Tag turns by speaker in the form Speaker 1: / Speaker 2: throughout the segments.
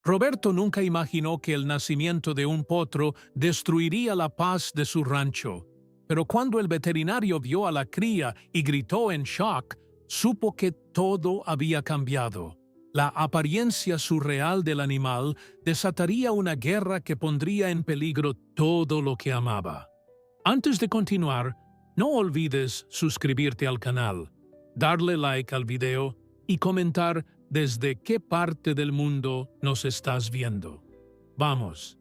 Speaker 1: Roberto nunca imaginó que el nacimiento de un potro destruiría la paz de su rancho, pero cuando el veterinario vio a la cría y gritó en shock, supo que todo había cambiado. La apariencia surreal del animal desataría una guerra que pondría en peligro todo lo que amaba. Antes de continuar, no olvides suscribirte al canal, darle like al video y comentar desde qué parte del mundo nos estás viendo. Vamos.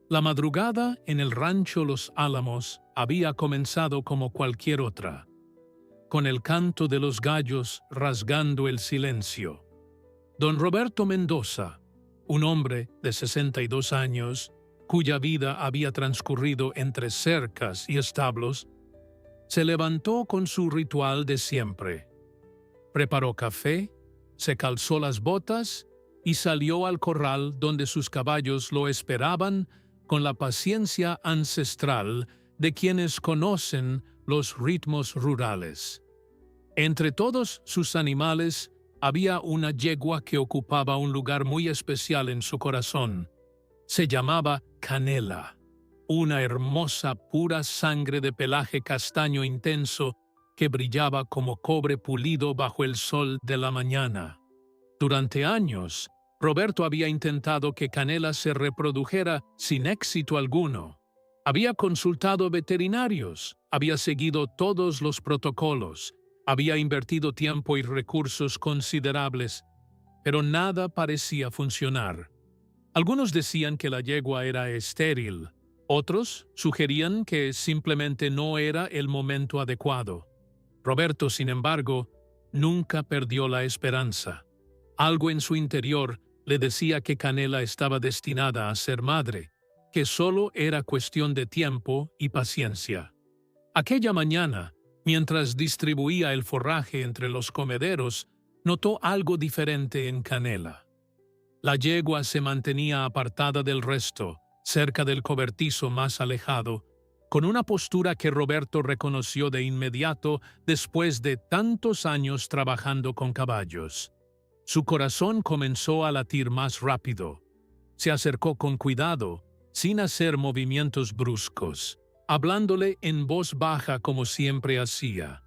Speaker 1: La madrugada en el rancho Los Álamos había comenzado como cualquier otra, con el canto de los gallos rasgando el silencio. Don Roberto Mendoza, un hombre de 62 años, cuya vida había transcurrido entre cercas y establos, se levantó con su ritual de siempre. Preparó café, se calzó las botas y salió al corral donde sus caballos lo esperaban con la paciencia ancestral de quienes conocen los ritmos rurales. Entre todos sus animales había una yegua que ocupaba un lugar muy especial en su corazón. Se llamaba Canela, una hermosa pura sangre de pelaje castaño intenso que brillaba como cobre pulido bajo el sol de la mañana. Durante años, Roberto había intentado que Canela se reprodujera sin éxito alguno. Había consultado veterinarios, había seguido todos los protocolos, había invertido tiempo y recursos considerables, pero nada parecía funcionar. Algunos decían que la yegua era estéril, otros sugerían que simplemente no era el momento adecuado. Roberto, sin embargo, nunca perdió la esperanza. Algo en su interior le decía que Canela estaba destinada a ser madre, que solo era cuestión de tiempo y paciencia. Aquella mañana, mientras distribuía el forraje entre los comederos, notó algo diferente en Canela. La yegua se mantenía apartada del resto, cerca del cobertizo más alejado, con una postura que Roberto reconoció de inmediato después de tantos años trabajando con caballos. Su corazón comenzó a latir más rápido. Se acercó con cuidado, sin hacer movimientos bruscos, hablándole en voz baja como siempre hacía.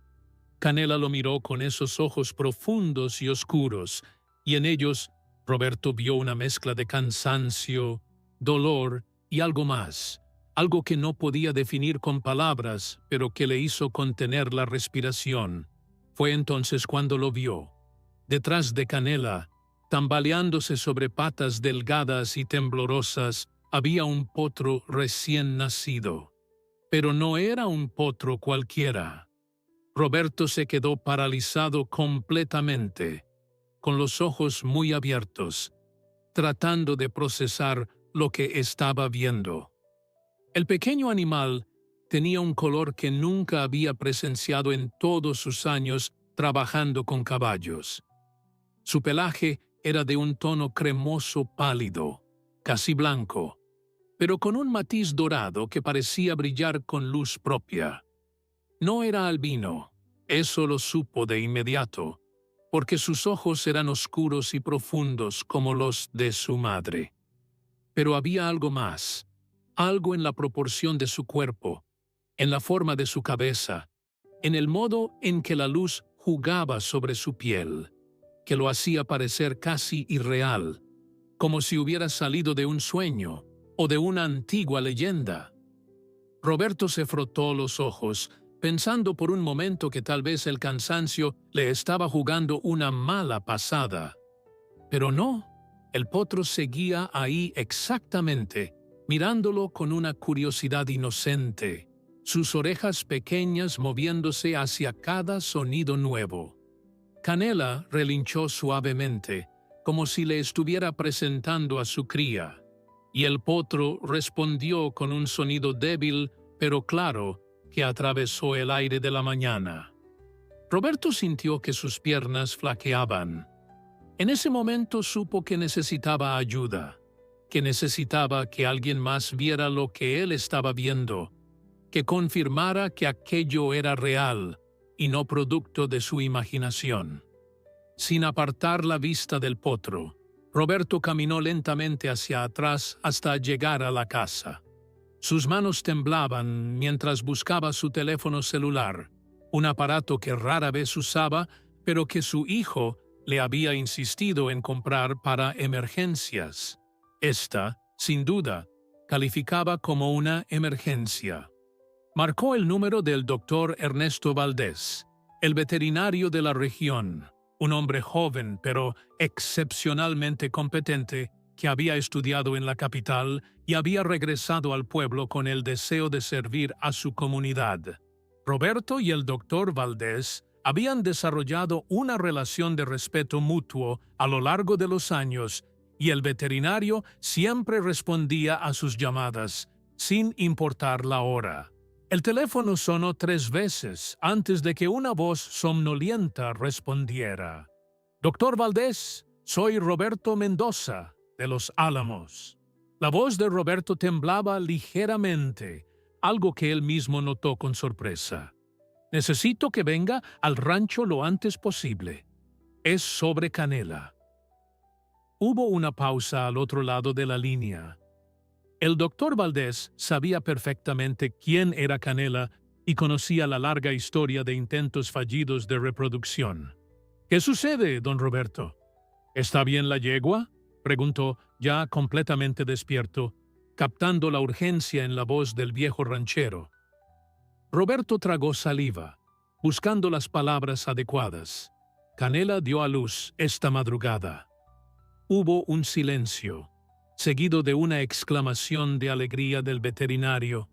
Speaker 1: Canela lo miró con esos ojos profundos y oscuros, y en ellos Roberto vio una mezcla de cansancio, dolor y algo más, algo que no podía definir con palabras, pero que le hizo contener la respiración. Fue entonces cuando lo vio. Detrás de Canela, tambaleándose sobre patas delgadas y temblorosas, había un potro recién nacido. Pero no era un potro cualquiera. Roberto se quedó paralizado completamente, con los ojos muy abiertos, tratando de procesar lo que estaba viendo. El pequeño animal tenía un color que nunca había presenciado en todos sus años trabajando con caballos. Su pelaje era de un tono cremoso pálido, casi blanco, pero con un matiz dorado que parecía brillar con luz propia. No era albino, eso lo supo de inmediato, porque sus ojos eran oscuros y profundos como los de su madre. Pero había algo más, algo en la proporción de su cuerpo, en la forma de su cabeza, en el modo en que la luz jugaba sobre su piel, que lo hacía parecer casi irreal, como si hubiera salido de un sueño o de una antigua leyenda. Roberto se frotó los ojos, pensando por un momento que tal vez el cansancio le estaba jugando una mala pasada. Pero no, el potro seguía ahí exactamente, mirándolo con una curiosidad inocente, sus orejas pequeñas moviéndose hacia cada sonido nuevo. Canela relinchó suavemente, como si le estuviera presentando a su cría, y el potro respondió con un sonido débil pero claro que atravesó el aire de la mañana. Roberto sintió que sus piernas flaqueaban. En ese momento supo que necesitaba ayuda, que necesitaba que alguien más viera lo que él estaba viendo, que confirmara que aquello era real y no producto de su imaginación. Sin apartar la vista del potro, Roberto caminó lentamente hacia atrás hasta llegar a la casa. Sus manos temblaban mientras buscaba su teléfono celular, un aparato que rara vez usaba, pero que su hijo le había insistido en comprar para emergencias. Esta, sin duda, calificaba como una emergencia. Marcó el número del doctor Ernesto Valdés, el veterinario de la región, un hombre joven pero excepcionalmente competente que había estudiado en la capital y había regresado al pueblo con el deseo de servir a su comunidad. Roberto y el doctor Valdés habían desarrollado una relación de respeto mutuo a lo largo de los años y el veterinario siempre respondía a sus llamadas, sin importar la hora. El teléfono sonó 3 veces antes de que una voz somnolienta respondiera. «Doctor Valdés, soy Roberto Mendoza, de Los Álamos». La voz de Roberto temblaba ligeramente, algo que él mismo notó con sorpresa. «Necesito que venga al rancho lo antes posible. Es sobre Canela». Hubo una pausa al otro lado de la línea. El doctor Valdés sabía perfectamente quién era Canela y conocía la larga historia de intentos fallidos de reproducción. «¿Qué sucede, don Roberto? ¿Está bien la yegua?», preguntó, ya completamente despierto, captando la urgencia en la voz del viejo ranchero. Roberto tragó saliva, buscando las palabras adecuadas. «Canela dio a luz esta madrugada». Hubo un silencio, seguido de una exclamación de alegría del veterinario.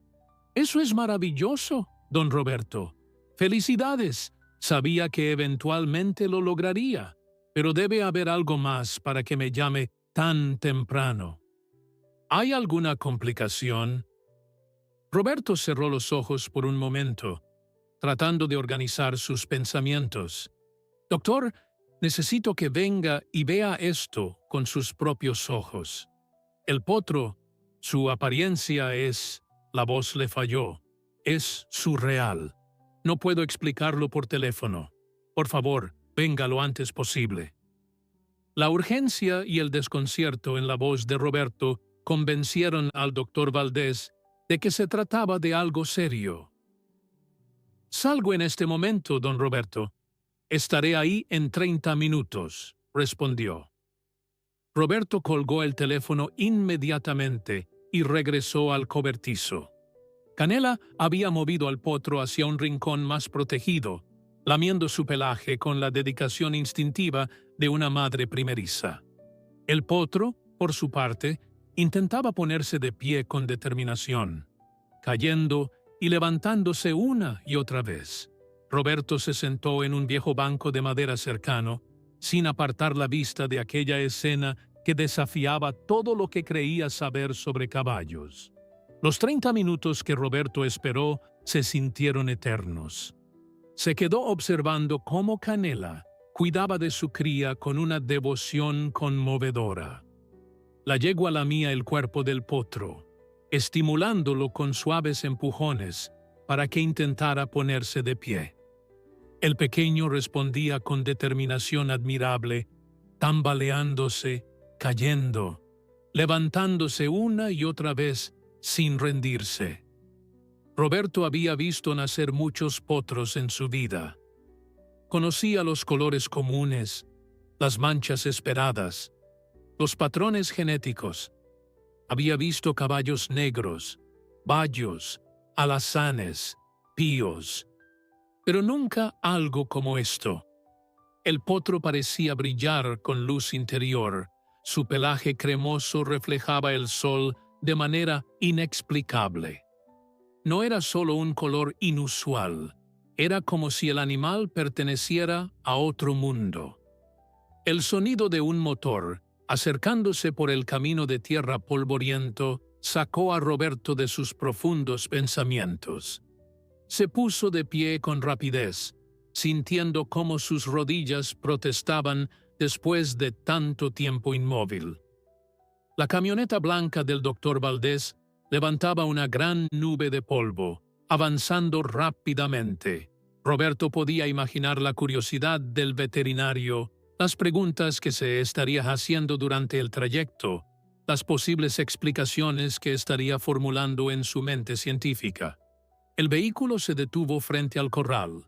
Speaker 1: «¡Eso es maravilloso, don Roberto! ¡Felicidades! Sabía que eventualmente lo lograría, pero debe haber algo más para que me llame tan temprano. ¿Hay alguna complicación?». Roberto cerró los ojos por un momento, tratando de organizar sus pensamientos. «Doctor, necesito que venga y vea esto con sus propios ojos. El potro, su apariencia es...». La voz le falló. «Es surreal. No puedo explicarlo por teléfono. Por favor, venga lo antes posible». La urgencia y el desconcierto en la voz de Roberto convencieron al doctor Valdés de que se trataba de algo serio. «Salgo en este momento, don Roberto. Estaré ahí en 30 minutos», respondió. Roberto colgó el teléfono inmediatamente y regresó al cobertizo. Canela había movido al potro hacia un rincón más protegido, lamiendo su pelaje con la dedicación instintiva de una madre primeriza. El potro, por su parte, intentaba ponerse de pie con determinación, cayendo y levantándose una y otra vez. Roberto se sentó en un viejo banco de madera cercano, sin apartar la vista de aquella escena que desafiaba todo lo que creía saber sobre caballos. Los 30 minutos que Roberto esperó se sintieron eternos. Se quedó observando cómo Canela cuidaba de su cría con una devoción conmovedora. La yegua lamía el cuerpo del potro, estimulándolo con suaves empujones para que intentara ponerse de pie. El pequeño respondía con determinación admirable, tambaleándose, cayendo, levantándose una y otra vez sin rendirse. Roberto había visto nacer muchos potros en su vida. Conocía los colores comunes, las manchas esperadas, los patrones genéticos. Había visto caballos negros, bayos, alazanes, píos, pero nunca algo como esto. El potro parecía brillar con luz interior. Su pelaje cremoso reflejaba el sol de manera inexplicable. No era solo un color inusual, era como si el animal perteneciera a otro mundo. El sonido de un motor, acercándose por el camino de tierra polvoriento, sacó a Roberto de sus profundos pensamientos. Se puso de pie con rapidez, sintiendo cómo sus rodillas protestaban después de tanto tiempo inmóvil. La camioneta blanca del doctor Valdés levantaba una gran nube de polvo, avanzando rápidamente. Roberto podía imaginar la curiosidad del veterinario Las preguntas que se estaría haciendo durante el trayecto, las posibles explicaciones que estaría formulando en su mente científica. El vehículo se detuvo frente al corral.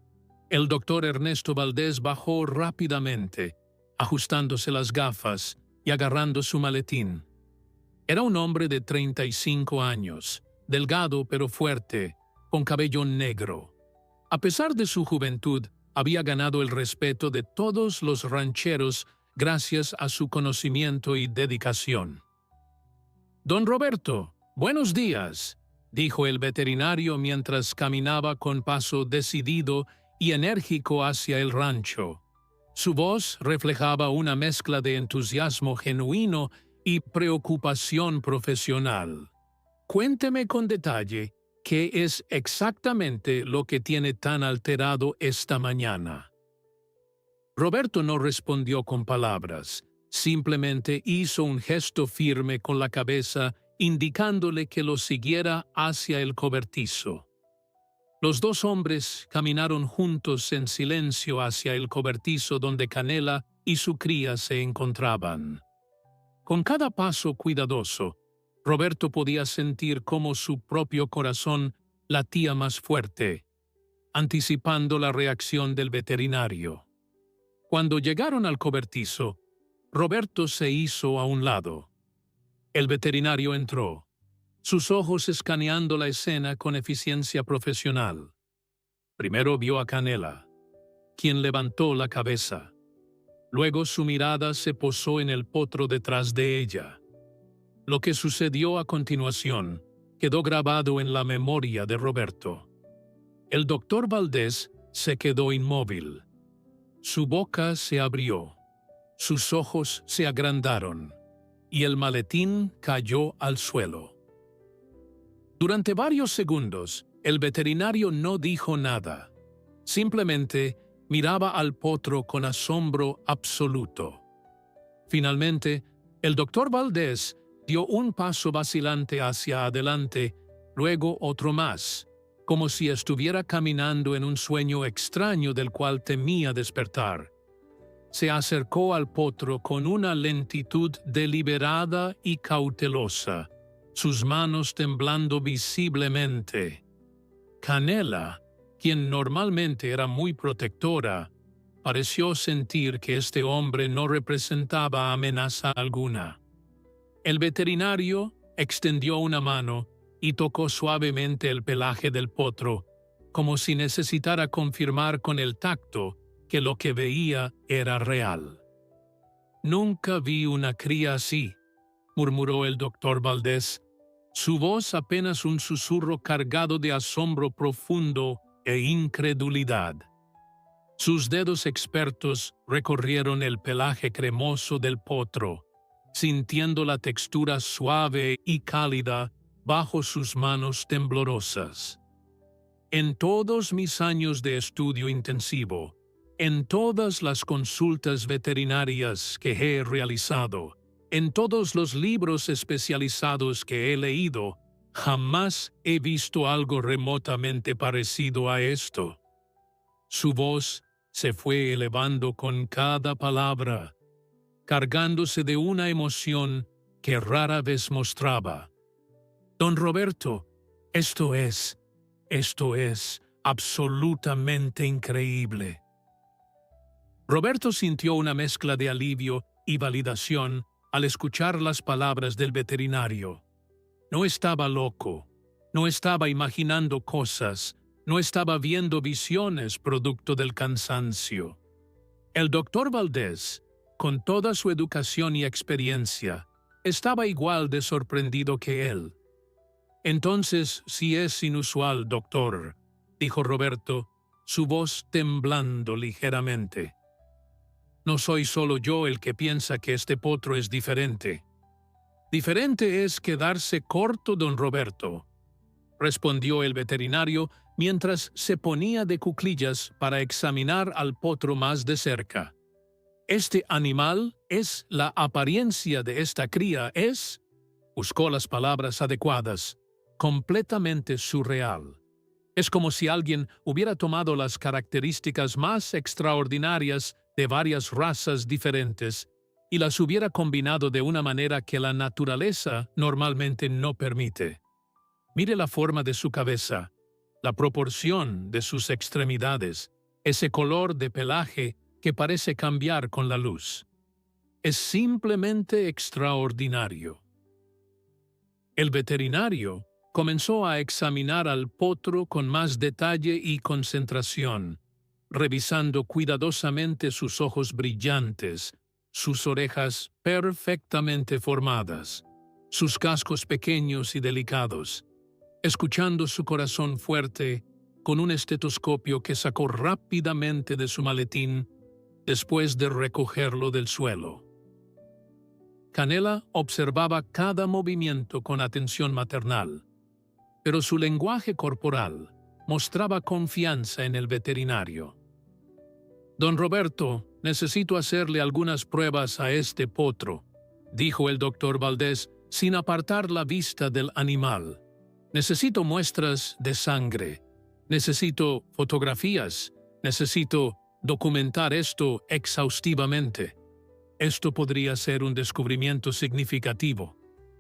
Speaker 1: El doctor Ernesto Valdés bajó rápidamente, ajustándose las gafas y agarrando su maletín. Era un hombre de 35 años, delgado pero fuerte, con cabello negro. A pesar de su juventud, había ganado el respeto de todos los rancheros gracias a su conocimiento y dedicación. «Don Roberto, buenos días», dijo el veterinario mientras caminaba con paso decidido y enérgico hacia el rancho. Su voz reflejaba una mezcla de entusiasmo genuino y preocupación profesional. «Cuénteme con detalle qué es exactamente lo que tiene tan alterado esta mañana». Roberto no respondió con palabras, simplemente hizo un gesto firme con la cabeza indicándole que lo siguiera hacia el cobertizo. Los dos hombres caminaron juntos en silencio hacia el cobertizo donde Canela y su cría se encontraban. Con cada paso cuidadoso, Roberto podía sentir cómo su propio corazón latía más fuerte, anticipando la reacción del veterinario. Cuando llegaron al cobertizo, Roberto se hizo a un lado. El veterinario entró, sus ojos escaneando la escena con eficiencia profesional. Primero vio a Canela, quien levantó la cabeza. Luego su mirada se posó en el potro detrás de ella. Lo que sucedió a continuación quedó grabado en la memoria de Roberto. El doctor Valdés se quedó inmóvil. Su boca se abrió, sus ojos se agrandaron y el maletín cayó al suelo. Durante varios segundos, el veterinario no dijo nada. Simplemente miraba al potro con asombro absoluto. Finalmente, el doctor Valdés dio un paso vacilante hacia adelante, luego otro más, como si estuviera caminando en un sueño extraño del cual temía despertar. Se acercó al potro con una lentitud deliberada y cautelosa, sus manos temblando visiblemente. Canela, quien normalmente era muy protectora, pareció sentir que este hombre no representaba amenaza alguna. El veterinario extendió una mano y tocó suavemente el pelaje del potro, como si necesitara confirmar con el tacto que lo que veía era real. «Nunca vi una cría así», murmuró el doctor Valdés, su voz apenas un susurro cargado de asombro profundo e incredulidad. Sus dedos expertos recorrieron el pelaje cremoso del potro, sintiendo la textura suave y cálida bajo sus manos temblorosas. En todos mis años de estudio intensivo, en todas las consultas veterinarias que he realizado, en todos los libros especializados que he leído, jamás he visto algo remotamente parecido a esto. Su voz se fue elevando con cada palabra, cargándose de una emoción que rara vez mostraba. «Don Roberto, esto es absolutamente increíble». Roberto sintió una mezcla de alivio y validación al escuchar las palabras del veterinario. No estaba loco, no estaba imaginando cosas, no estaba viendo visiones producto del cansancio. El doctor Valdés, con toda su educación y experiencia, estaba igual de sorprendido que él. «Entonces, sí es inusual, doctor», dijo Roberto, su voz temblando ligeramente. «No soy solo yo el que piensa que este potro es diferente». «Diferente es quedarse corto, don Roberto», respondió el veterinario mientras se ponía de cuclillas para examinar al potro más de cerca. «Este animal es la apariencia de esta cría, buscó las palabras adecuadas, completamente surreal. Es como si alguien hubiera tomado las características más extraordinarias de varias razas diferentes y las hubiera combinado de una manera que la naturaleza normalmente no permite. Mire la forma de su cabeza, la proporción de sus extremidades, ese color de pelaje que parece cambiar con la luz. Es simplemente extraordinario. El veterinario comenzó a examinar al potro con más detalle y concentración, revisando cuidadosamente sus ojos brillantes, sus orejas perfectamente formadas, sus cascos pequeños y delicados, escuchando su corazón fuerte con un estetoscopio que sacó rápidamente de su maletín después de recogerlo del suelo. Canela observaba cada movimiento con atención maternal, pero su lenguaje corporal mostraba confianza en el veterinario. «Don Roberto, necesito hacerle algunas pruebas a este potro», dijo el doctor Valdés sin apartar la vista del animal. «Necesito muestras de sangre, necesito fotografías, necesito documentar esto exhaustivamente. Esto podría ser un descubrimiento significativo».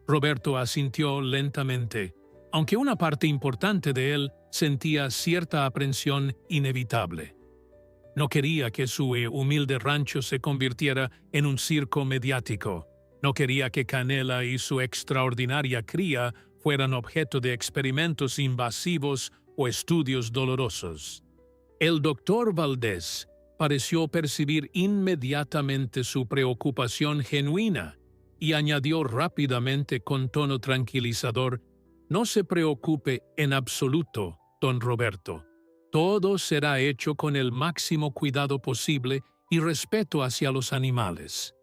Speaker 1: Roberto asintió lentamente, aunque una parte importante de él sentía cierta aprensión inevitable. No quería que su humilde rancho se convirtiera en un circo mediático. No quería que Canela y su extraordinaria cría fueran objeto de experimentos invasivos o estudios dolorosos. El doctor Valdés pareció percibir inmediatamente su preocupación genuina y añadió rápidamente con tono tranquilizador: «No se preocupe en absoluto, don Roberto. Todo será hecho con el máximo cuidado posible y respeto hacia los animales.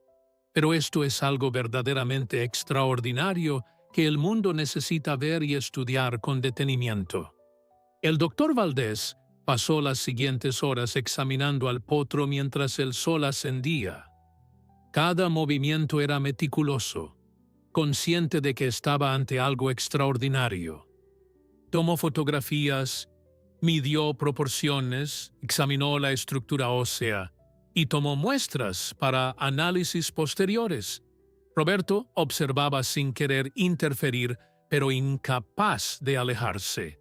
Speaker 1: Pero esto es algo verdaderamente extraordinario que el mundo necesita ver y estudiar con detenimiento». El doctor Valdés pasó las siguientes horas examinando al potro mientras el sol ascendía. Cada movimiento era meticuloso, consciente de que estaba ante algo extraordinario. Tomó fotografías, midió proporciones, examinó la estructura ósea y tomó muestras para análisis posteriores. Roberto observaba sin querer interferir, pero incapaz de alejarse.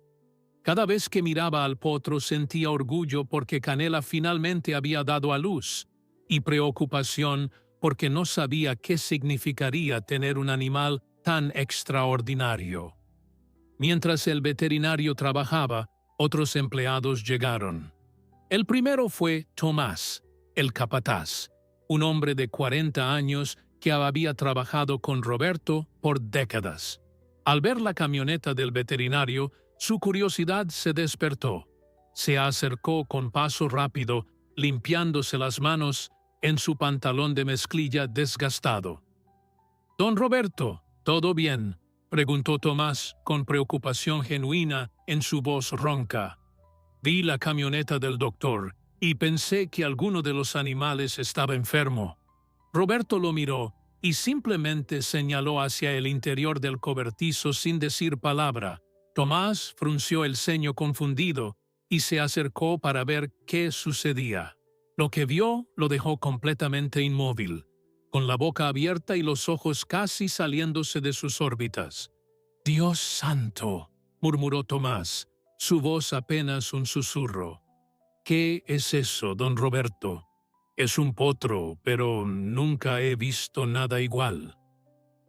Speaker 1: Cada vez que miraba al potro sentía orgullo porque Canela finalmente había dado a luz, y preocupación porque no sabía qué significaría tener un animal tan extraordinario. Mientras el veterinario trabajaba, otros empleados llegaron. El primero fue Tomás, el capataz, un hombre de 40 años que había trabajado con Roberto por décadas. Al ver la camioneta del veterinario, su curiosidad se despertó. Se acercó con paso rápido, limpiándose las manos en su pantalón de mezclilla desgastado. «Don Roberto, ¿todo bien?», preguntó Tomás con preocupación genuina en su voz ronca. «Vi la camioneta del doctor y pensé que alguno de los animales estaba enfermo». Roberto lo miró y simplemente señaló hacia el interior del cobertizo sin decir palabra. Tomás frunció el ceño confundido y se acercó para ver qué sucedía. Lo que vio lo dejó completamente inmóvil, con la boca abierta y los ojos casi saliéndose de sus órbitas. «Dios santo», murmuró Tomás, su voz apenas un susurro. «¿Qué es eso, don Roberto? Es un potro, pero nunca he visto nada igual».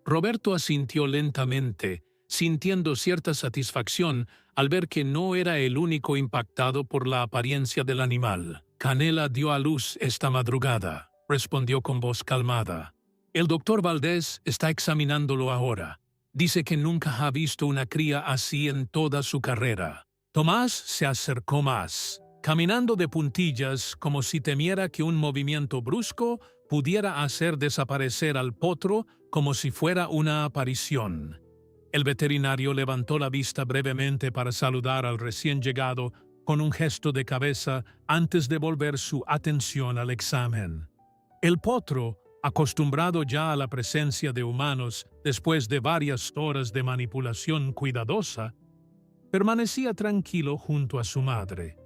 Speaker 1: Roberto asintió lentamente, sintiendo cierta satisfacción al ver que no era el único impactado por la apariencia del animal. «Canela dio a luz esta madrugada», respondió con voz calmada. «El doctor Valdés está examinándolo ahora. Dice que nunca ha visto una cría así en toda su carrera». Tomás se acercó más, caminando de puntillas como si temiera que un movimiento brusco pudiera hacer desaparecer al potro como si fuera una aparición. El veterinario levantó la vista brevemente para saludar al recién llegado con un gesto de cabeza antes de volver su atención al examen. El potro, acostumbrado ya a la presencia de humanos después de varias horas de manipulación cuidadosa, permanecía tranquilo junto a su madre.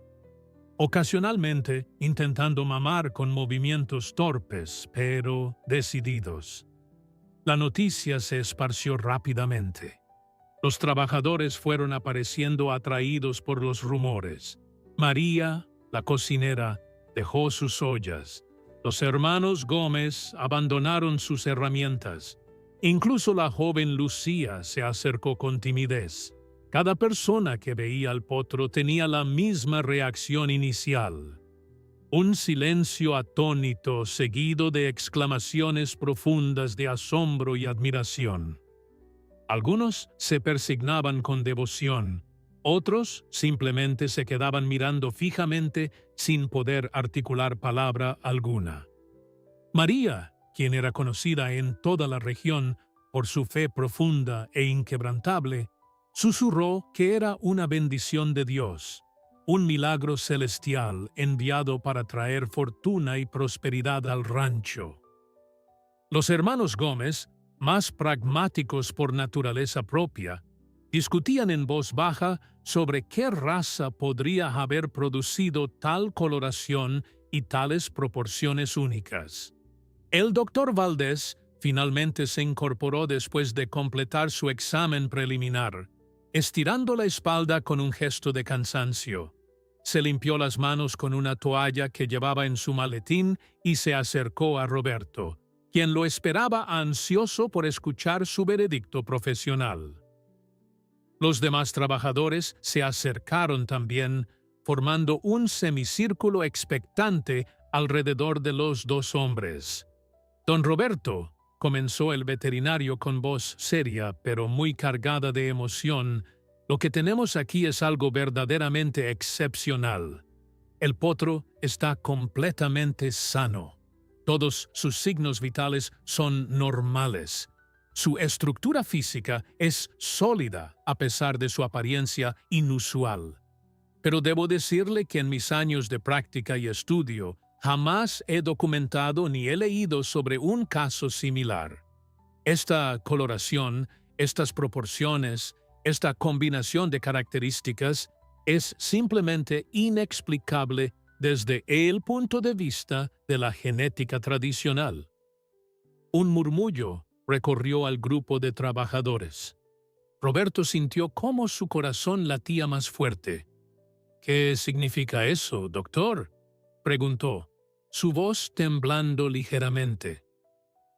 Speaker 1: ocasionalmente intentando mamar con movimientos torpes, pero decididos. La noticia se esparció rápidamente. Los trabajadores fueron apareciendo atraídos por los rumores. María, la cocinera, dejó sus ollas. Los hermanos Gómez abandonaron sus herramientas. Incluso la joven Lucía se acercó con timidez. Cada persona que veía al potro tenía la misma reacción inicial. Un silencio atónito seguido de exclamaciones profundas de asombro y admiración. Algunos se persignaban con devoción, otros simplemente se quedaban mirando fijamente sin poder articular palabra alguna. María, quien era conocida en toda la región por su fe profunda e inquebrantable, susurró que era una bendición de Dios, un milagro celestial enviado para traer fortuna y prosperidad al rancho. Los hermanos Gómez, más pragmáticos por naturaleza propia, discutían en voz baja sobre qué raza podría haber producido tal coloración y tales proporciones únicas. El doctor Valdés finalmente se incorporó después de completar su examen preliminar, estirando la espalda con un gesto de cansancio. Se limpió las manos con una toalla que llevaba en su maletín y se acercó a Roberto, quien lo esperaba ansioso por escuchar su veredicto profesional. Los demás trabajadores se acercaron también, formando un semicírculo expectante alrededor de los dos hombres. Don Roberto, comenzó el veterinario con voz seria pero muy cargada de emoción, lo que tenemos aquí es algo verdaderamente excepcional. El potro está completamente sano. Todos sus signos vitales son normales. Su estructura física es sólida a pesar de su apariencia inusual. Pero debo decirle que en mis años de práctica y estudio jamás he documentado ni he leído sobre un caso similar. Esta coloración, estas proporciones, esta combinación de características es simplemente inexplicable desde el punto de vista de la genética tradicional. Un murmullo recorrió al grupo de trabajadores. Roberto sintió cómo su corazón latía más fuerte. «¿Qué significa eso, doctor?», preguntó, su voz temblando ligeramente.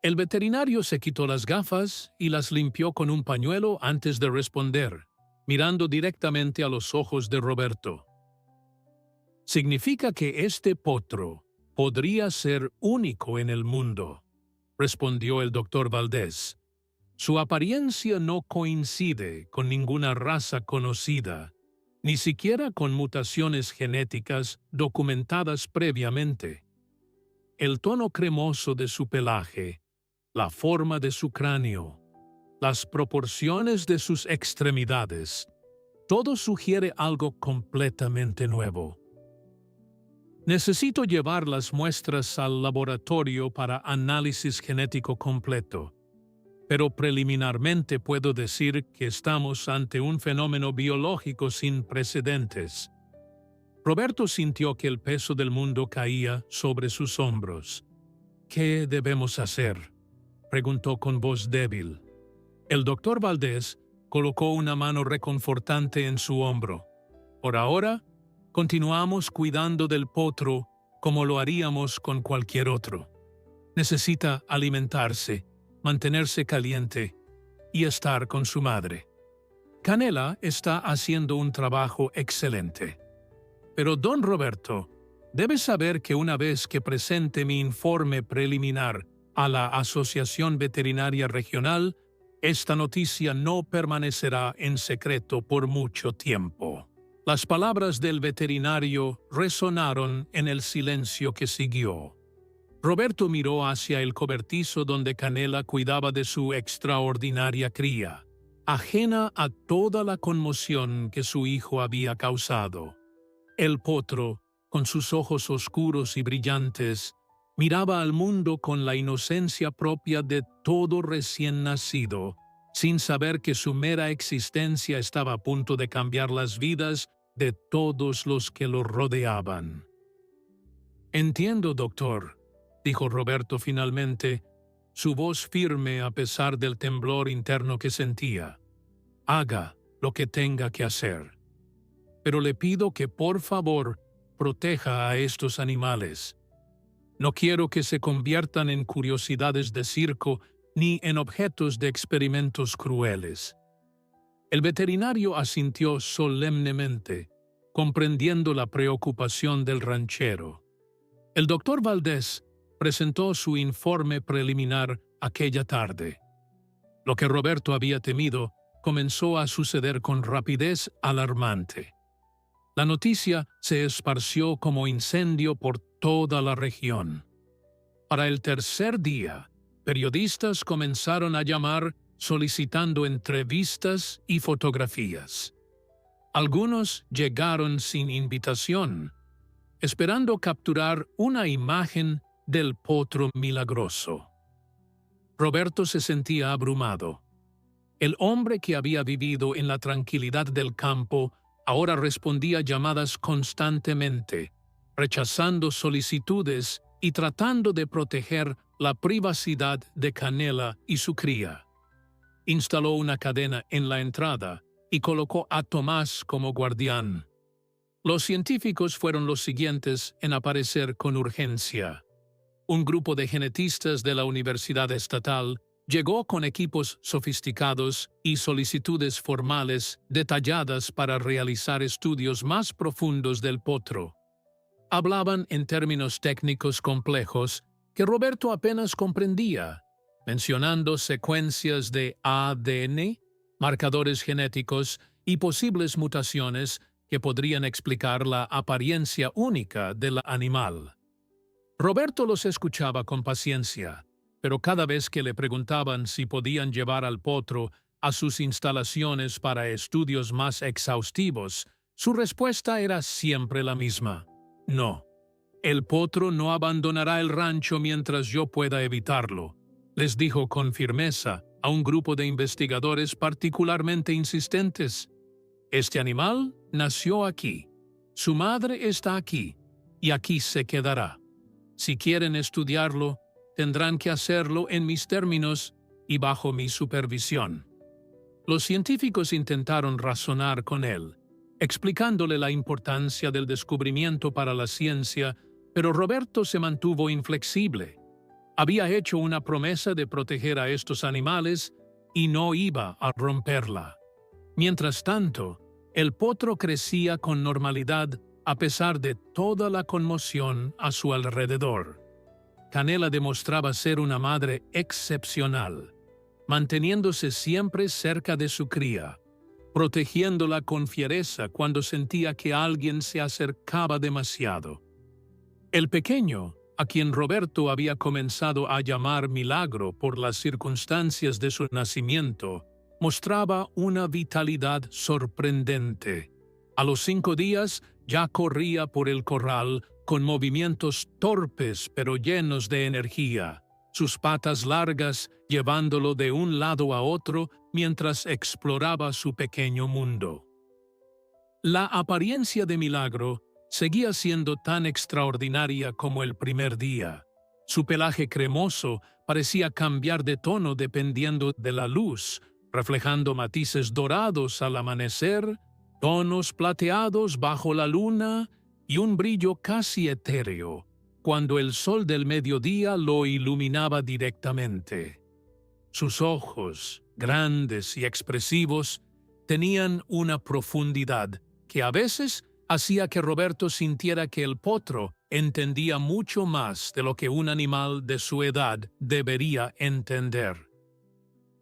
Speaker 1: El veterinario se quitó las gafas y las limpió con un pañuelo antes de responder, mirando directamente a los ojos de Roberto. «Significa que este potro podría ser único en el mundo», respondió el doctor Valdés. «Su apariencia no coincide con ninguna raza conocida, ni siquiera con mutaciones genéticas documentadas previamente. El tono cremoso de su pelaje, la forma de su cráneo, las proporciones de sus extremidades, todo sugiere algo completamente nuevo. Necesito llevar las muestras al laboratorio para análisis genético completo, pero preliminarmente puedo decir que estamos ante un fenómeno biológico sin precedentes». Roberto sintió que el peso del mundo caía sobre sus hombros. «¿Qué debemos hacer?», preguntó con voz débil. El doctor Valdés colocó una mano reconfortante en su hombro. «Por ahora, continuamos cuidando del potro como lo haríamos con cualquier otro. Necesita alimentarse, mantenerse caliente y estar con su madre. Canela está haciendo un trabajo excelente. Pero don Roberto, debe saber que una vez que presente mi informe preliminar a la Asociación Veterinaria Regional, esta noticia no permanecerá en secreto por mucho tiempo». Las palabras del veterinario resonaron en el silencio que siguió. Roberto miró hacia el cobertizo donde Canela cuidaba de su extraordinaria cría, ajena a toda la conmoción que su hijo había causado. El potro, con sus ojos oscuros y brillantes, miraba al mundo con la inocencia propia de todo recién nacido, sin saber que su mera existencia estaba a punto de cambiar las vidas de todos los que lo rodeaban. «Entiendo, doctor», dijo Roberto finalmente, su voz firme a pesar del temblor interno que sentía. «Haga lo que tenga que hacer. Pero le pido que por favor proteja a estos animales. No quiero que se conviertan en curiosidades de circo ni en objetos de experimentos crueles». El veterinario asintió solemnemente, comprendiendo la preocupación del ranchero. El doctor Valdés presentó su informe preliminar aquella tarde. Lo que Roberto había temido comenzó a suceder con rapidez alarmante. La noticia se esparció como incendio por toda la región. Para el tercer día, periodistas comenzaron a llamar solicitando entrevistas y fotografías. Algunos llegaron sin invitación, esperando capturar una imagen del potro milagroso. Roberto se sentía abrumado. El hombre que había vivido en la tranquilidad del campo ahora respondía llamadas constantemente, rechazando solicitudes y tratando de proteger la privacidad de Canela y su cría. Instaló una cadena en la entrada y colocó a Tomás como guardián. Los científicos fueron los siguientes en aparecer con urgencia. Un grupo de genetistas de la Universidad Estatal llegó con equipos sofisticados y solicitudes formales detalladas para realizar estudios más profundos del potro. Hablaban en términos técnicos complejos que Roberto apenas comprendía, mencionando secuencias de ADN, marcadores genéticos y posibles mutaciones que podrían explicar la apariencia única del animal. Roberto los escuchaba con paciencia, pero cada vez que le preguntaban si podían llevar al potro a sus instalaciones para estudios más exhaustivos, su respuesta era siempre la misma: no. El potro no abandonará el rancho mientras yo pueda evitarlo, les dijo con firmeza a un grupo de investigadores particularmente insistentes. Este animal nació aquí, su madre está aquí, y aquí se quedará. Si quieren estudiarlo, tendrán que hacerlo en mis términos y bajo mi supervisión. Los científicos intentaron razonar con él, explicándole la importancia del descubrimiento para la ciencia, pero Roberto se mantuvo inflexible. Había hecho una promesa de proteger a estos animales y no iba a romperla. Mientras tanto, el potro crecía con normalidad a pesar de toda la conmoción a su alrededor. Canela demostraba ser una madre excepcional, manteniéndose siempre cerca de su cría, protegiéndola con fiereza cuando sentía que alguien se acercaba demasiado. El pequeño, a quien Roberto había comenzado a llamar Milagro por las circunstancias de su nacimiento, mostraba una vitalidad sorprendente. A los 5 días ya corría por el corral con movimientos torpes pero llenos de energía, sus patas largas llevándolo de un lado a otro mientras exploraba su pequeño mundo. La apariencia de Milagro seguía siendo tan extraordinaria como el primer día. Su pelaje cremoso parecía cambiar de tono dependiendo de la luz, reflejando matices dorados al amanecer, tonos plateados bajo la luna y un brillo casi etéreo cuando el sol del mediodía lo iluminaba directamente. Sus ojos, grandes y expresivos, tenían una profundidad que a veces hacía que Roberto sintiera que el potro entendía mucho más de lo que un animal de su edad debería entender.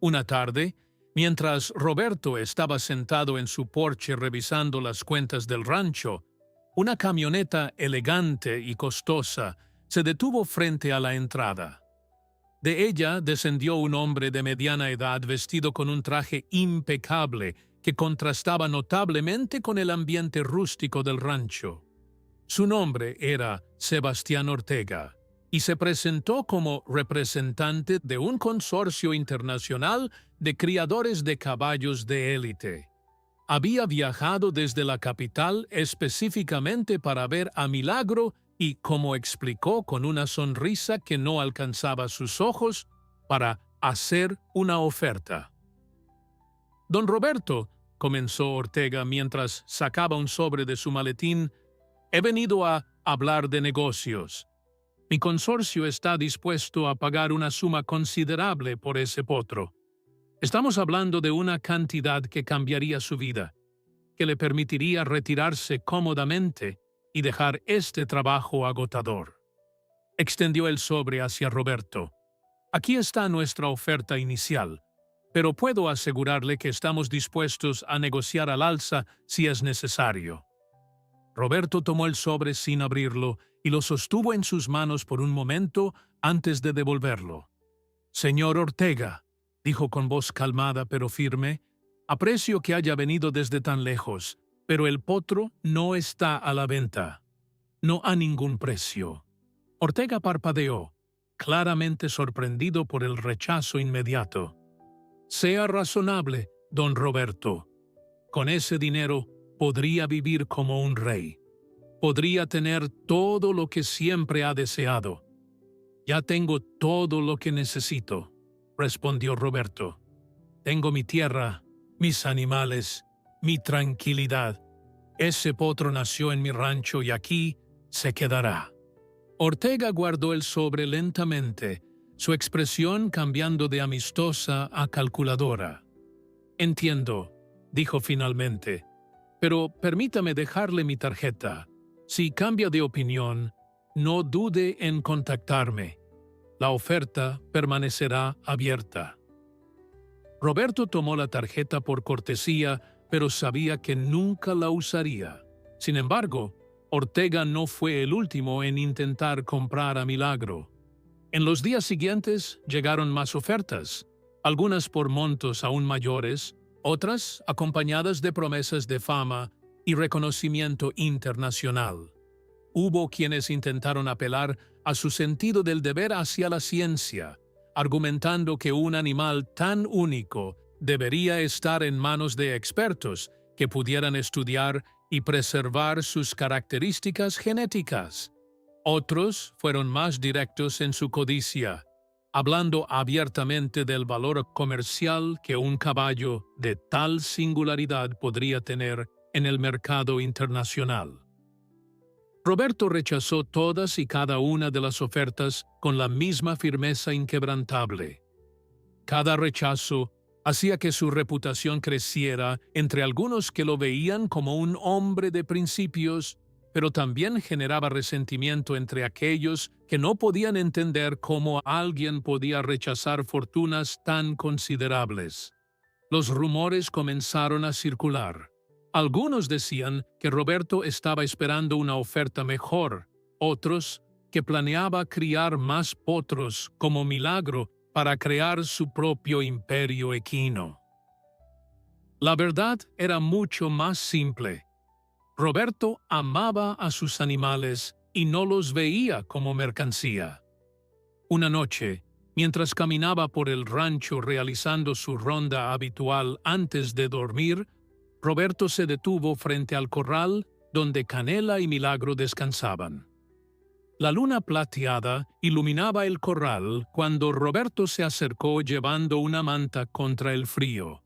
Speaker 1: Una tarde, mientras Roberto estaba sentado en su porche revisando las cuentas del rancho, una camioneta elegante y costosa se detuvo frente a la entrada. De ella descendió un hombre de mediana edad vestido con un traje impecable que contrastaba notablemente con el ambiente rústico del rancho. Su nombre era Sebastián Ortega y se presentó como representante de un consorcio internacional de criadores de caballos de élite. Había viajado desde la capital específicamente para ver a Milagro y, como explicó con una sonrisa que no alcanzaba sus ojos, para hacer una oferta. Don Roberto, comenzó Ortega mientras sacaba un sobre de su maletín, he venido a hablar de negocios. Mi consorcio está dispuesto a pagar una suma considerable por ese potro. Estamos hablando de una cantidad que cambiaría su vida, que le permitiría retirarse cómodamente y dejar este trabajo agotador. Extendió el sobre hacia Roberto. Aquí está nuestra oferta inicial, pero puedo asegurarle que estamos dispuestos a negociar al alza si es necesario. Roberto tomó el sobre sin abrirlo y lo sostuvo en sus manos por un momento antes de devolverlo. «Señor Ortega», dijo con voz calmada pero firme, «aprecio que haya venido desde tan lejos, pero el potro no está a la venta. No a ningún precio». Ortega parpadeó, claramente sorprendido por el rechazo inmediato. «Sea razonable, don Roberto. Con ese dinero podría vivir como un rey. Podría tener todo lo que siempre ha deseado. Ya tengo todo lo que necesito», respondió Roberto. «Tengo mi tierra, mis animales, mi tranquilidad. Ese potro nació en mi rancho y aquí se quedará». Ortega guardó el sobre lentamente, su expresión cambiando de amistosa a calculadora. «Entiendo», dijo finalmente, «pero permítame dejarle mi tarjeta. Si cambia de opinión, no dude en contactarme. La oferta permanecerá abierta». Roberto tomó la tarjeta por cortesía, pero sabía que nunca la usaría. Sin embargo, Ortega no fue el último en intentar comprar a Milagro. En los días siguientes llegaron más ofertas, algunas por montos aún mayores, otras acompañadas de promesas de fama y reconocimiento internacional. Hubo quienes intentaron apelar a su sentido del deber hacia la ciencia, argumentando que un animal tan único debería estar en manos de expertos que pudieran estudiar y preservar sus características genéticas. Otros fueron más directos en su codicia, hablando abiertamente del valor comercial que un caballo de tal singularidad podría tener en el mercado internacional. Roberto rechazó todas y cada una de las ofertas con la misma firmeza inquebrantable. Cada rechazo hacía que su reputación creciera entre algunos que lo veían como un hombre de principios, pero también generaba resentimiento entre aquellos que no podían entender cómo alguien podía rechazar fortunas tan considerables. Los rumores comenzaron a circular. Algunos decían que Roberto estaba esperando una oferta mejor, otros que planeaba criar más potros como Milagro para crear su propio imperio equino. La verdad era mucho más simple. Roberto amaba a sus animales y no los veía como mercancía. Una noche, mientras caminaba por el rancho realizando su ronda habitual antes de dormir, Roberto se detuvo frente al corral donde Canela y Milagro descansaban. La luna plateada iluminaba el corral cuando Roberto se acercó llevando una manta contra el frío.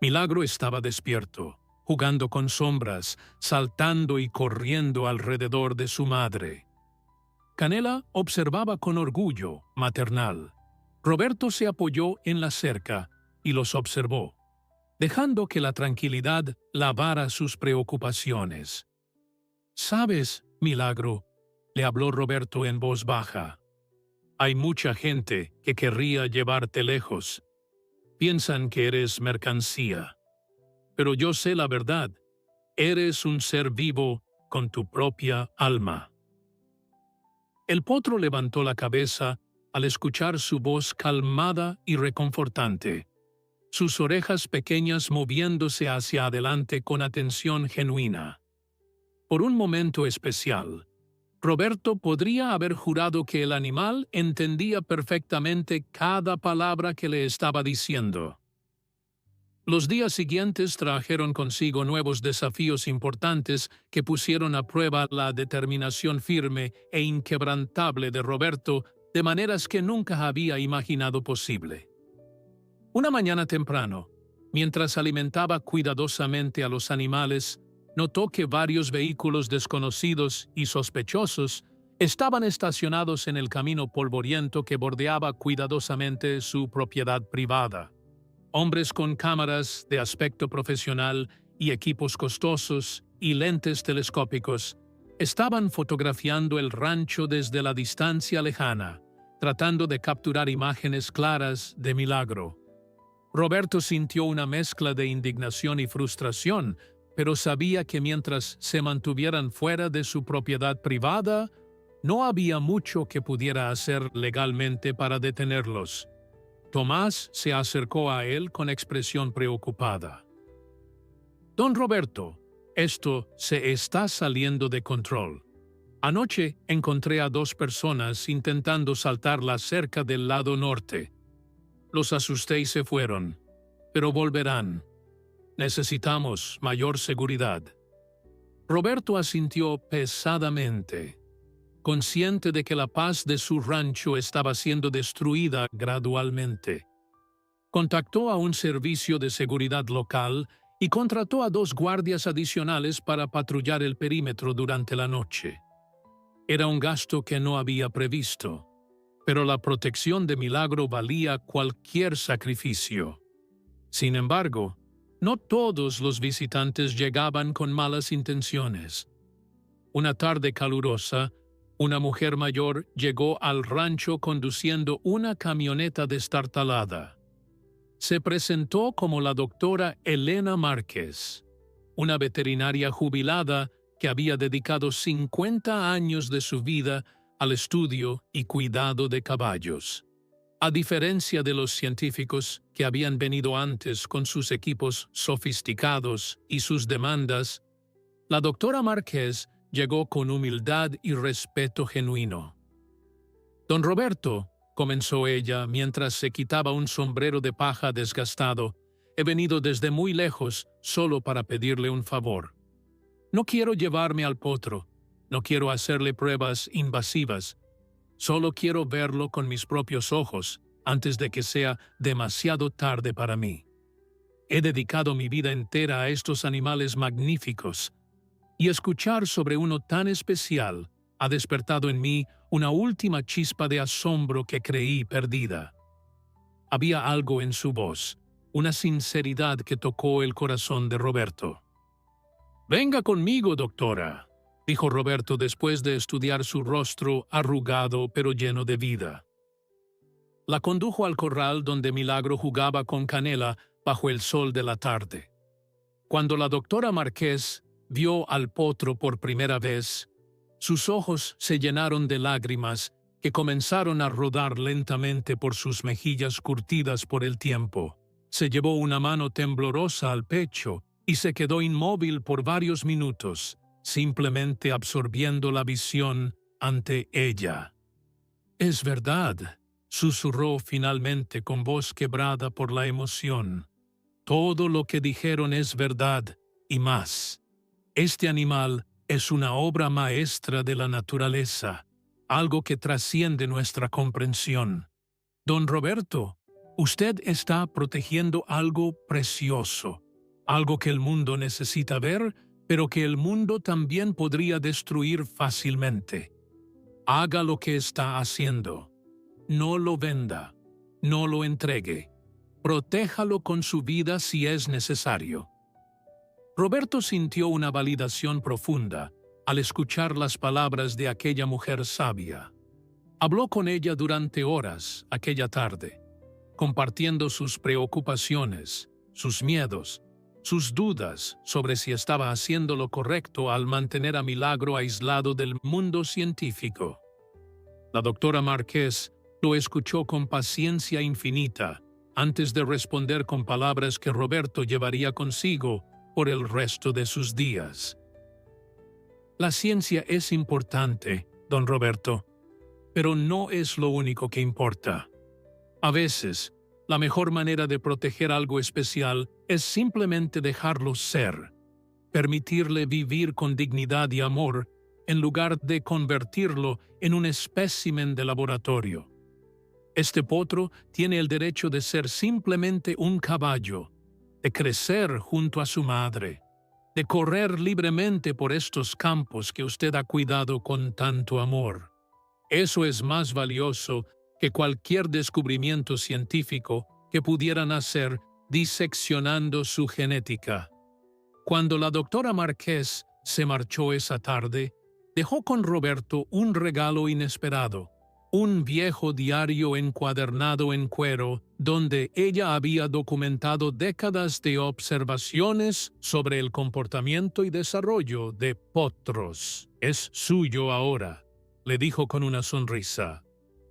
Speaker 1: Milagro estaba despierto, jugando con sombras, saltando y corriendo alrededor de su madre. Canela observaba con orgullo maternal. Roberto se apoyó en la cerca y los observó, dejando que la tranquilidad lavara sus preocupaciones. «¿Sabes, Milagro?», le habló Roberto en voz baja. «Hay mucha gente que querría llevarte lejos. Piensan que eres mercancía. Pero yo sé la verdad. Eres un ser vivo con tu propia alma». El potro levantó la cabeza al escuchar su voz calmada y reconfortante, sus orejas pequeñas moviéndose hacia adelante con atención genuina. Por un momento especial, Roberto podría haber jurado que el animal entendía perfectamente cada palabra que le estaba diciendo. Los días siguientes trajeron consigo nuevos desafíos importantes que pusieron a prueba la determinación firme e inquebrantable de Roberto de maneras que nunca había imaginado posible. Una mañana temprano, mientras alimentaba cuidadosamente a los animales, notó que varios vehículos desconocidos y sospechosos estaban estacionados en el camino polvoriento que bordeaba cuidadosamente su propiedad privada. Hombres con cámaras de aspecto profesional y equipos costosos y lentes telescópicos estaban fotografiando el rancho desde la distancia lejana, tratando de capturar imágenes claras de Milagro. Roberto sintió una mezcla de indignación y frustración, pero sabía que mientras se mantuvieran fuera de su propiedad privada, no había mucho que pudiera hacer legalmente para detenerlos. Tomás se acercó a él con expresión preocupada. «Don Roberto, esto se está saliendo de control. Anoche encontré a 2 personas intentando saltar la cerca del lado norte. Los asusté y se fueron, pero volverán. Necesitamos mayor seguridad». Roberto asintió pesadamente, consciente de que la paz de su rancho estaba siendo destruida gradualmente. Contactó a un servicio de seguridad local y contrató a 2 guardias adicionales para patrullar el perímetro durante la noche. Era un gasto que no había previsto, pero la protección de Milagro valía cualquier sacrificio. Sin embargo, no todos los visitantes llegaban con malas intenciones. Una tarde calurosa, una mujer mayor llegó al rancho conduciendo una camioneta destartalada. Se presentó como la doctora Elena Márquez, una veterinaria jubilada que había dedicado 50 años de su vida al estudio y cuidado de caballos. A diferencia de los científicos que habían venido antes con sus equipos sofisticados y sus demandas, la doctora Márquez llegó con humildad y respeto genuino. «Don Roberto», comenzó ella mientras se quitaba un sombrero de paja desgastado, «he venido desde muy lejos solo para pedirle un favor. No quiero llevarme al potro, no quiero hacerle pruebas invasivas. Solo quiero verlo con mis propios ojos antes de que sea demasiado tarde para mí. He dedicado mi vida entera a estos animales magníficos, y escuchar sobre uno tan especial ha despertado en mí una última chispa de asombro que creí perdida». Había algo en su voz, una sinceridad que tocó el corazón de Roberto. «Venga conmigo, doctora», dijo Roberto después de estudiar su rostro arrugado pero lleno de vida. La condujo al corral donde Milagro jugaba con Canela bajo el sol de la tarde. Cuando la doctora Márquez vio al potro por primera vez, sus ojos se llenaron de lágrimas que comenzaron a rodar lentamente por sus mejillas curtidas por el tiempo. Se llevó una mano temblorosa al pecho y se quedó inmóvil por varios minutos, simplemente absorbiendo la visión ante ella. «Es verdad», susurró finalmente con voz quebrada por la emoción. «Todo lo que dijeron es verdad y más. Este animal es una obra maestra de la naturaleza, algo que trasciende nuestra comprensión. Don Roberto, usted está protegiendo algo precioso, algo que el mundo necesita ver, pero que el mundo también podría destruir fácilmente. Haga lo que está haciendo. No lo venda, no lo entregue. Protéjalo con su vida si es necesario». Roberto sintió una validación profunda al escuchar las palabras de aquella mujer sabia. Habló con ella durante horas aquella tarde, compartiendo sus preocupaciones, sus miedos, sus dudas sobre si estaba haciendo lo correcto al mantener a Milagro aislado del mundo científico. La doctora Márquez lo escuchó con paciencia infinita antes de responder con palabras que Roberto llevaría consigo por el resto de sus días. «La ciencia es importante, don Roberto, pero no es lo único que importa. A veces, La mejor manera de proteger algo especial es simplemente dejarlo ser, permitirle vivir con dignidad y amor, en lugar de convertirlo en un espécimen de laboratorio. Este potro tiene el derecho de ser simplemente un caballo, de crecer junto a su madre, de correr libremente por estos campos que usted ha cuidado con tanto amor. Eso es más valioso que cualquier descubrimiento científico que pudieran hacer diseccionando su genética. Cuando la doctora Márquez se marchó esa tarde, dejó con Roberto un regalo inesperado, un viejo diario encuadernado en cuero donde ella había documentado décadas de observaciones sobre el comportamiento y desarrollo de potros. Es suyo ahora, le dijo con una sonrisa.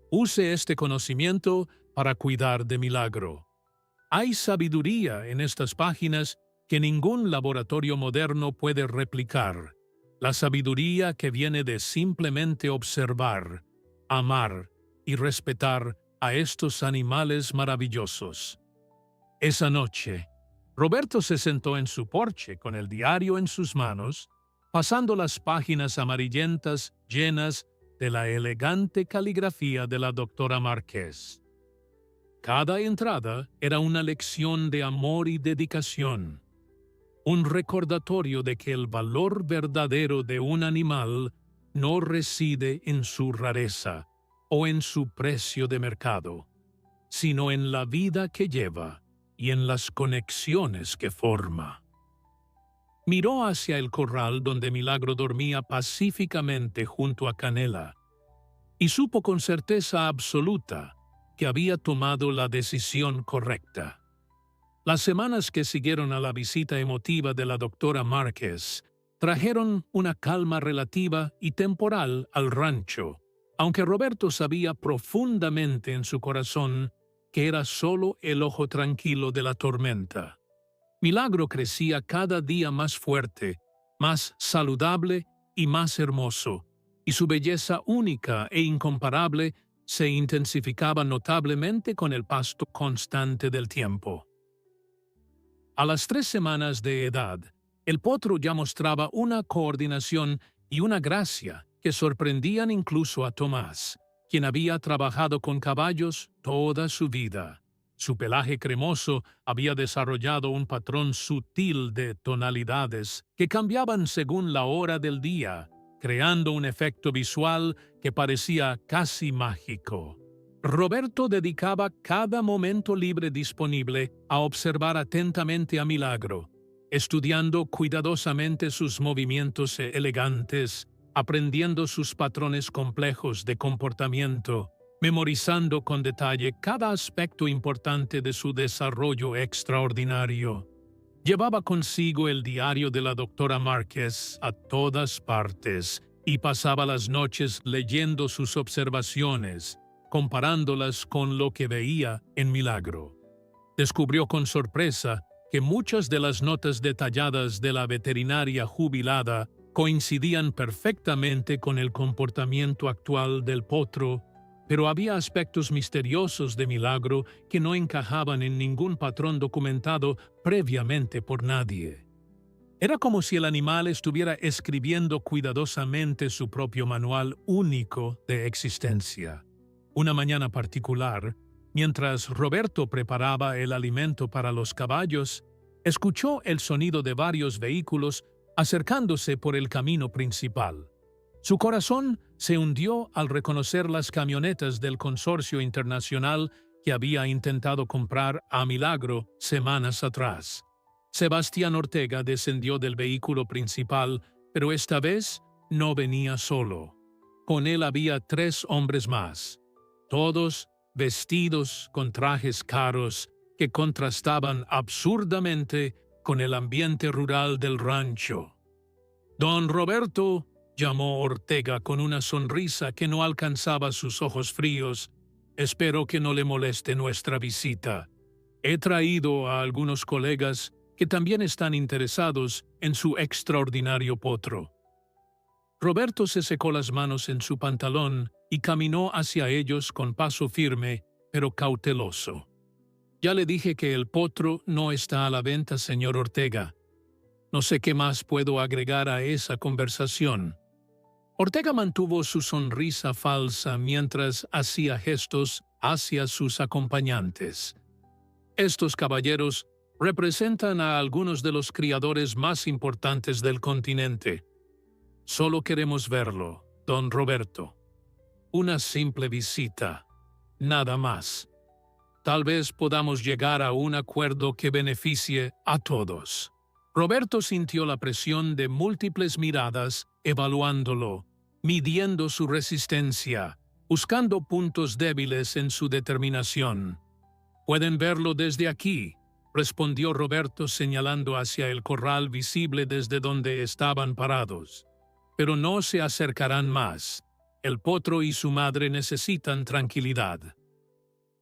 Speaker 1: Use este conocimiento para cuidar de Milagro. Hay sabiduría en estas páginas que ningún laboratorio moderno puede replicar. La sabiduría que viene de simplemente observar, amar y respetar a estos animales maravillosos. Esa noche, Roberto se sentó en su porche con el diario en sus manos, pasando las páginas amarillentas llenas de la elegante caligrafía de la doctora Márquez. Cada entrada era una lección de amor y dedicación, un recordatorio de que el valor verdadero de un animal no reside en su rareza o en su precio de mercado, sino en la vida que lleva y en las conexiones que forma. Miró hacia el corral donde Milagro dormía pacíficamente junto a Canela y supo con certeza absoluta que había tomado la decisión correcta. Las semanas que siguieron a la visita emotiva de la doctora Márquez trajeron una calma relativa y temporal al rancho, aunque Roberto sabía profundamente en su corazón que era solo el ojo tranquilo de la tormenta. Milagro crecía cada día más fuerte, más saludable y más hermoso, y su belleza única e incomparable se intensificaba notablemente con el paso constante del tiempo. A las 3 semanas de edad, el potro ya mostraba una coordinación y una gracia que sorprendían incluso a Tomás, quien había trabajado con caballos toda su vida. Su pelaje cremoso había desarrollado un patrón sutil de tonalidades que cambiaban según la hora del día, creando un efecto visual que parecía casi mágico. Roberto dedicaba cada momento libre disponible a observar atentamente a Milagro, estudiando cuidadosamente sus movimientos elegantes, aprendiendo sus patrones complejos de comportamiento, memorizando con detalle cada aspecto importante de su desarrollo extraordinario. Llevaba consigo el diario de la doctora Márquez a todas partes y pasaba las noches leyendo sus observaciones, comparándolas con lo que veía en Milagro. Descubrió con sorpresa que muchas de las notas detalladas de la veterinaria jubilada coincidían perfectamente con el comportamiento actual del potro, pero había aspectos misteriosos de Milagro que no encajaban en ningún patrón documentado previamente por nadie. Era como si el animal estuviera escribiendo cuidadosamente su propio manual único de existencia. Una mañana particular, mientras Roberto preparaba el alimento para los caballos, escuchó el sonido de varios vehículos acercándose por el camino principal. Su corazón se hundió al reconocer las camionetas del consorcio internacional que había intentado comprar a Milagro semanas atrás. Sebastián Ortega descendió del vehículo principal, pero esta vez no venía solo. Con él había 3 hombres más, todos vestidos con trajes caros que contrastaban absurdamente con el ambiente rural del rancho. «Don Roberto», llamó Ortega con una sonrisa que no alcanzaba sus ojos fríos, «espero que no le moleste nuestra visita. He traído a algunos colegas que también están interesados en su extraordinario potro». Roberto se secó las manos en su pantalón y caminó hacia ellos con paso firme, pero cauteloso. Ya le dije que el potro no está a la venta, señor Ortega. No sé qué más puedo agregar a esa conversación. Ortega mantuvo su sonrisa falsa mientras hacía gestos hacia sus acompañantes. Estos caballeros representan a algunos de los criadores más importantes del continente. Solo queremos verlo, don Roberto. Una simple visita, nada más. Tal vez podamos llegar a un acuerdo que beneficie a todos. Roberto sintió la presión de múltiples miradas, evaluándolo, midiendo su resistencia, buscando puntos débiles en su determinación. «Pueden verlo desde aquí», respondió Roberto señalando hacia el corral visible desde donde estaban parados. «Pero no se acercarán más. El potro y su madre necesitan tranquilidad».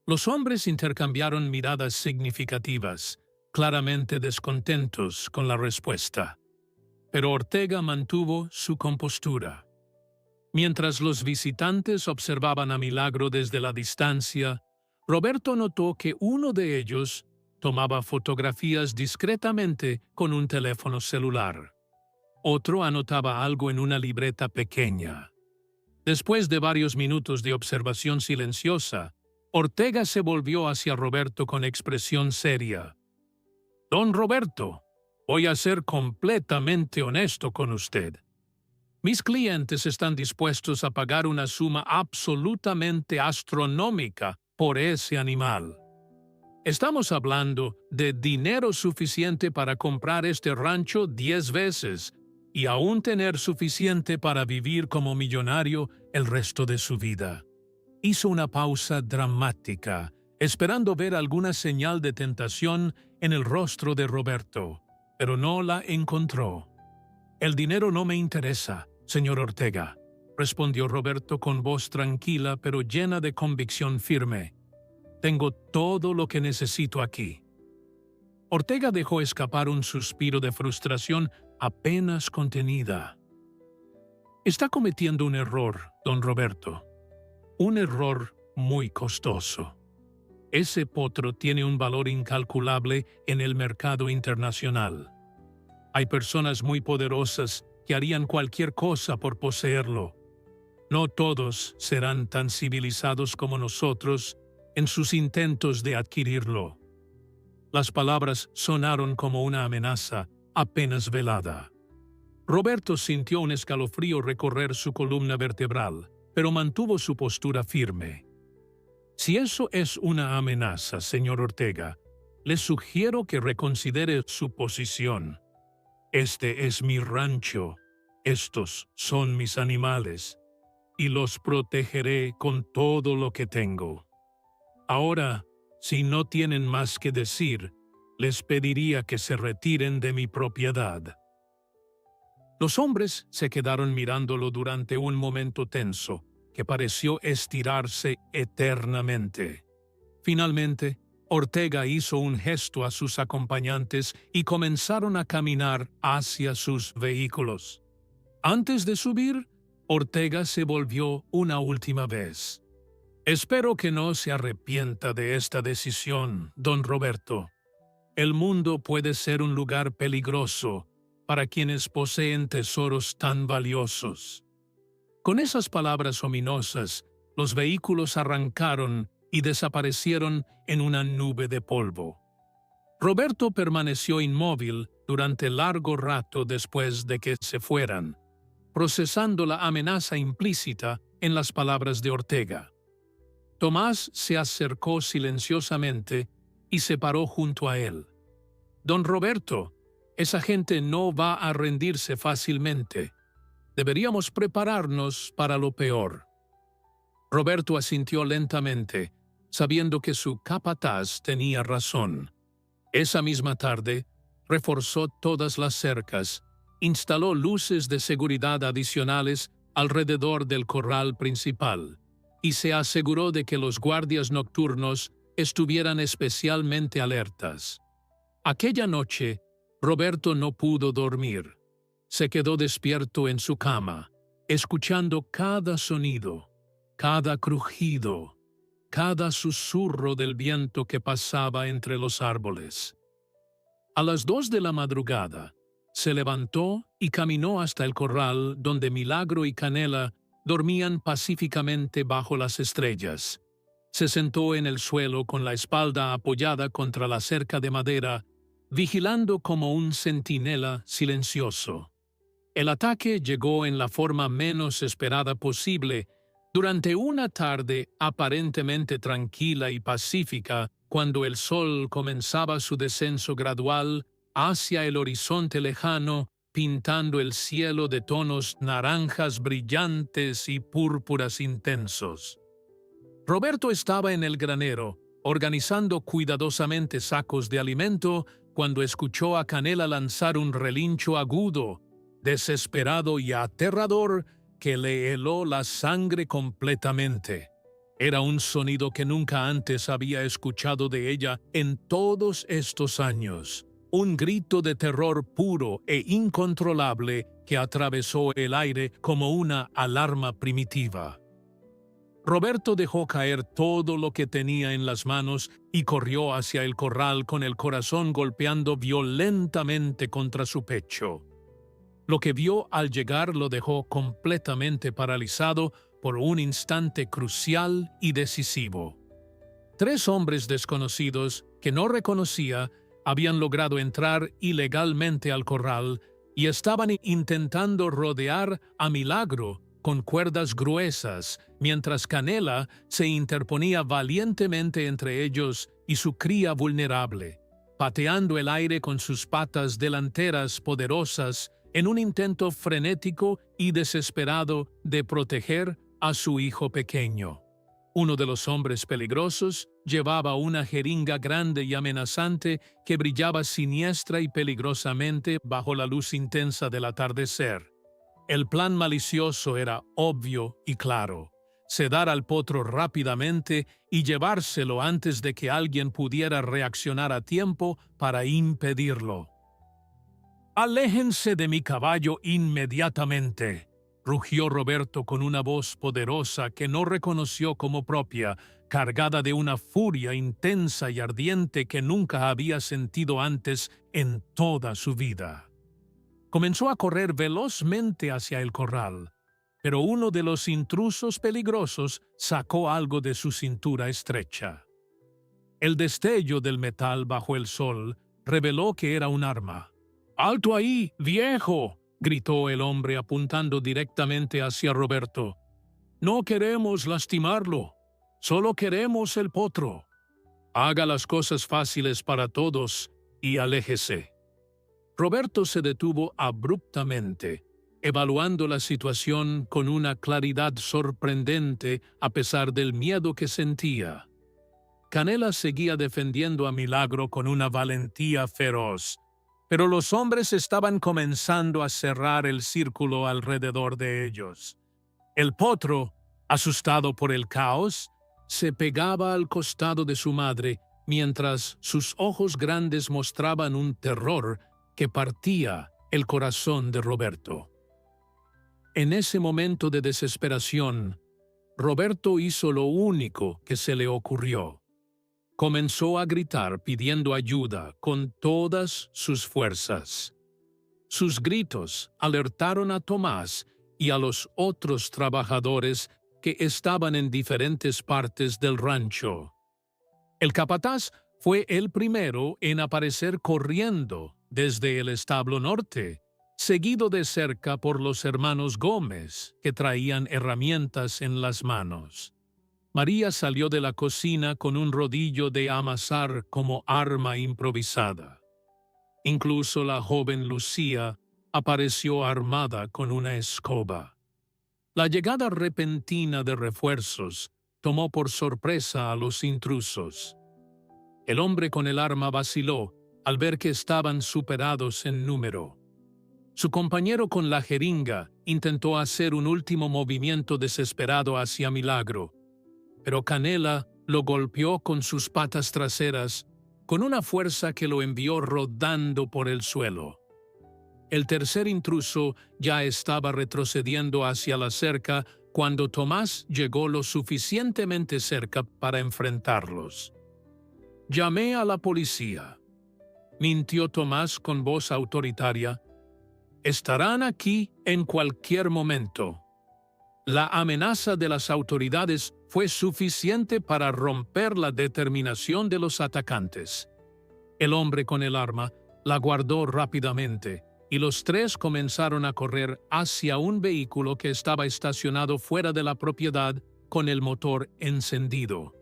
Speaker 1: Los hombres intercambiaron miradas significativas, claramente descontentos con la respuesta. Pero Ortega mantuvo su compostura. Mientras los visitantes observaban a Milagro desde la distancia, Roberto notó que uno de ellos tomaba fotografías discretamente con un teléfono celular. Otro anotaba algo en una libreta pequeña. Después de varios minutos de observación silenciosa, Ortega se volvió hacia Roberto con expresión seria. «Don Roberto, voy a ser completamente honesto con usted. Mis clientes están dispuestos a pagar una suma absolutamente astronómica por ese animal. Estamos hablando de dinero suficiente para comprar este rancho 10 veces y aún tener suficiente para vivir como millonario el resto de su vida». Hizo una pausa dramática, esperando ver alguna señal de tentación en el rostro de Roberto, pero no la encontró. «El dinero no me interesa, señor Ortega», respondió Roberto con voz tranquila pero llena de convicción firme. «Tengo todo lo que necesito aquí». Ortega dejó escapar un suspiro de frustración apenas contenida. «Está cometiendo un error, don Roberto. Un error muy costoso. Ese potro tiene un valor incalculable en el mercado internacional. Hay personas muy poderosas que harían cualquier cosa por poseerlo. No todos serán tan civilizados como nosotros en sus intentos de adquirirlo». Las palabras sonaron como una amenaza apenas velada. Roberto sintió un escalofrío recorrer su columna vertebral, pero mantuvo su postura firme. «Si eso es una amenaza, señor Ortega, le sugiero que reconsidere su posición. Este es mi rancho, estos son mis animales, y los protegeré con todo lo que tengo. Ahora, si no tienen más que decir, les pediría que se retiren de mi propiedad». Los hombres se quedaron mirándolo durante un momento tenso, que pareció estirarse eternamente. Finalmente, Ortega hizo un gesto a sus acompañantes y comenzaron a caminar hacia sus vehículos. Antes de subir, Ortega se volvió una última vez. «Espero que no se arrepienta de esta decisión, don Roberto. El mundo puede ser un lugar peligroso para quienes poseen tesoros tan valiosos». Con esas palabras ominosas, los vehículos arrancaron y desaparecieron en una nube de polvo. Roberto permaneció inmóvil durante largo rato después de que se fueran, procesando la amenaza implícita en las palabras de Ortega. Tomás se acercó silenciosamente y se paró junto a él. «Don Roberto, esa gente no va a rendirse fácilmente. Deberíamos prepararnos para lo peor». Roberto asintió lentamente, sabiendo que su capataz tenía razón. Esa misma tarde, reforzó todas las cercas, instaló luces de seguridad adicionales alrededor del corral principal y se aseguró de que los guardias nocturnos estuvieran especialmente alertas. Aquella noche, Roberto no pudo dormir. Se quedó despierto en su cama, escuchando cada sonido, cada crujido, cada susurro del viento que pasaba entre los árboles. A las 2 de la madrugada, se levantó y caminó hasta el corral donde Milagro y Canela dormían pacíficamente bajo las estrellas. Se sentó en el suelo con la espalda apoyada contra la cerca de madera, vigilando como un centinela silencioso. El ataque llegó en la forma menos esperada posible, durante una tarde aparentemente tranquila y pacífica, cuando el sol comenzaba su descenso gradual hacia el horizonte lejano, pintando el cielo de tonos naranjas brillantes y púrpuras intensos. Roberto estaba en el granero, organizando cuidadosamente sacos de alimento, cuando escuchó a Canela lanzar un relincho agudo, desesperado y aterrador, que le heló la sangre completamente. Era un sonido que nunca antes había escuchado de ella en todos estos años. Un grito de terror puro e incontrolable que atravesó el aire como una alarma primitiva. Roberto dejó caer todo lo que tenía en las manos y corrió hacia el corral con el corazón golpeando violentamente contra su pecho. Lo que vio al llegar lo dejó completamente paralizado por un instante crucial y decisivo. 3 hombres desconocidos que no reconocía habían logrado entrar ilegalmente al corral y estaban intentando rodear a Milagro con cuerdas gruesas, mientras Canela se interponía valientemente entre ellos y su cría vulnerable, pateando el aire con sus patas delanteras poderosas en un intento frenético y desesperado de proteger a su hijo pequeño. Uno de los hombres peligrosos llevaba una jeringa grande y amenazante que brillaba siniestra y peligrosamente bajo la luz intensa del atardecer. El plan malicioso era obvio y claro: sedar al potro rápidamente y llevárselo antes de que alguien pudiera reaccionar a tiempo para impedirlo. «Aléjense de mi caballo inmediatamente», rugió Roberto con una voz poderosa que no reconoció como propia, cargada de una furia intensa y ardiente que nunca había sentido antes en toda su vida. Comenzó a correr velozmente hacia el corral, pero uno de los intrusos peligrosos sacó algo de su cintura estrecha. El destello del metal bajo el sol reveló que era un arma. «¡Alto ahí, viejo!», gritó el hombre apuntando directamente hacia Roberto. «No queremos lastimarlo, solo queremos el potro. Haga las cosas fáciles para todos y aléjese». Roberto se detuvo abruptamente, evaluando la situación con una claridad sorprendente a pesar del miedo que sentía. Canela seguía defendiendo a Milagro con una valentía feroz, pero los hombres estaban comenzando a cerrar el círculo alrededor de ellos. El potro, asustado por el caos, se pegaba al costado de su madre, mientras sus ojos grandes mostraban un terror que partía el corazón de Roberto. En ese momento de desesperación, Roberto hizo lo único que se le ocurrió. Comenzó a gritar pidiendo ayuda con todas sus fuerzas. Sus gritos alertaron a Tomás y a los otros trabajadores que estaban en diferentes partes del rancho. El capataz fue el primero en aparecer corriendo desde el establo norte, seguido de cerca por los hermanos Gómez, que traían herramientas en las manos. María salió de la cocina con un rodillo de amasar como arma improvisada. Incluso la joven Lucía apareció armada con una escoba. La llegada repentina de refuerzos tomó por sorpresa a los intrusos. El hombre con el arma vaciló al ver que estaban superados en número. Su compañero con la jeringa intentó hacer un último movimiento desesperado hacia Milagro, pero Canela lo golpeó con sus patas traseras con una fuerza que lo envió rodando por el suelo. El tercer intruso ya estaba retrocediendo hacia la cerca cuando Tomás llegó lo suficientemente cerca para enfrentarlos. «Llamé a la policía», mintió Tomás con voz autoritaria. «Estarán aquí en cualquier momento». La amenaza de las autoridades fue suficiente para romper la determinación de los atacantes. El hombre con el arma la guardó rápidamente y los tres comenzaron a correr hacia un vehículo que estaba estacionado fuera de la propiedad con el motor encendido.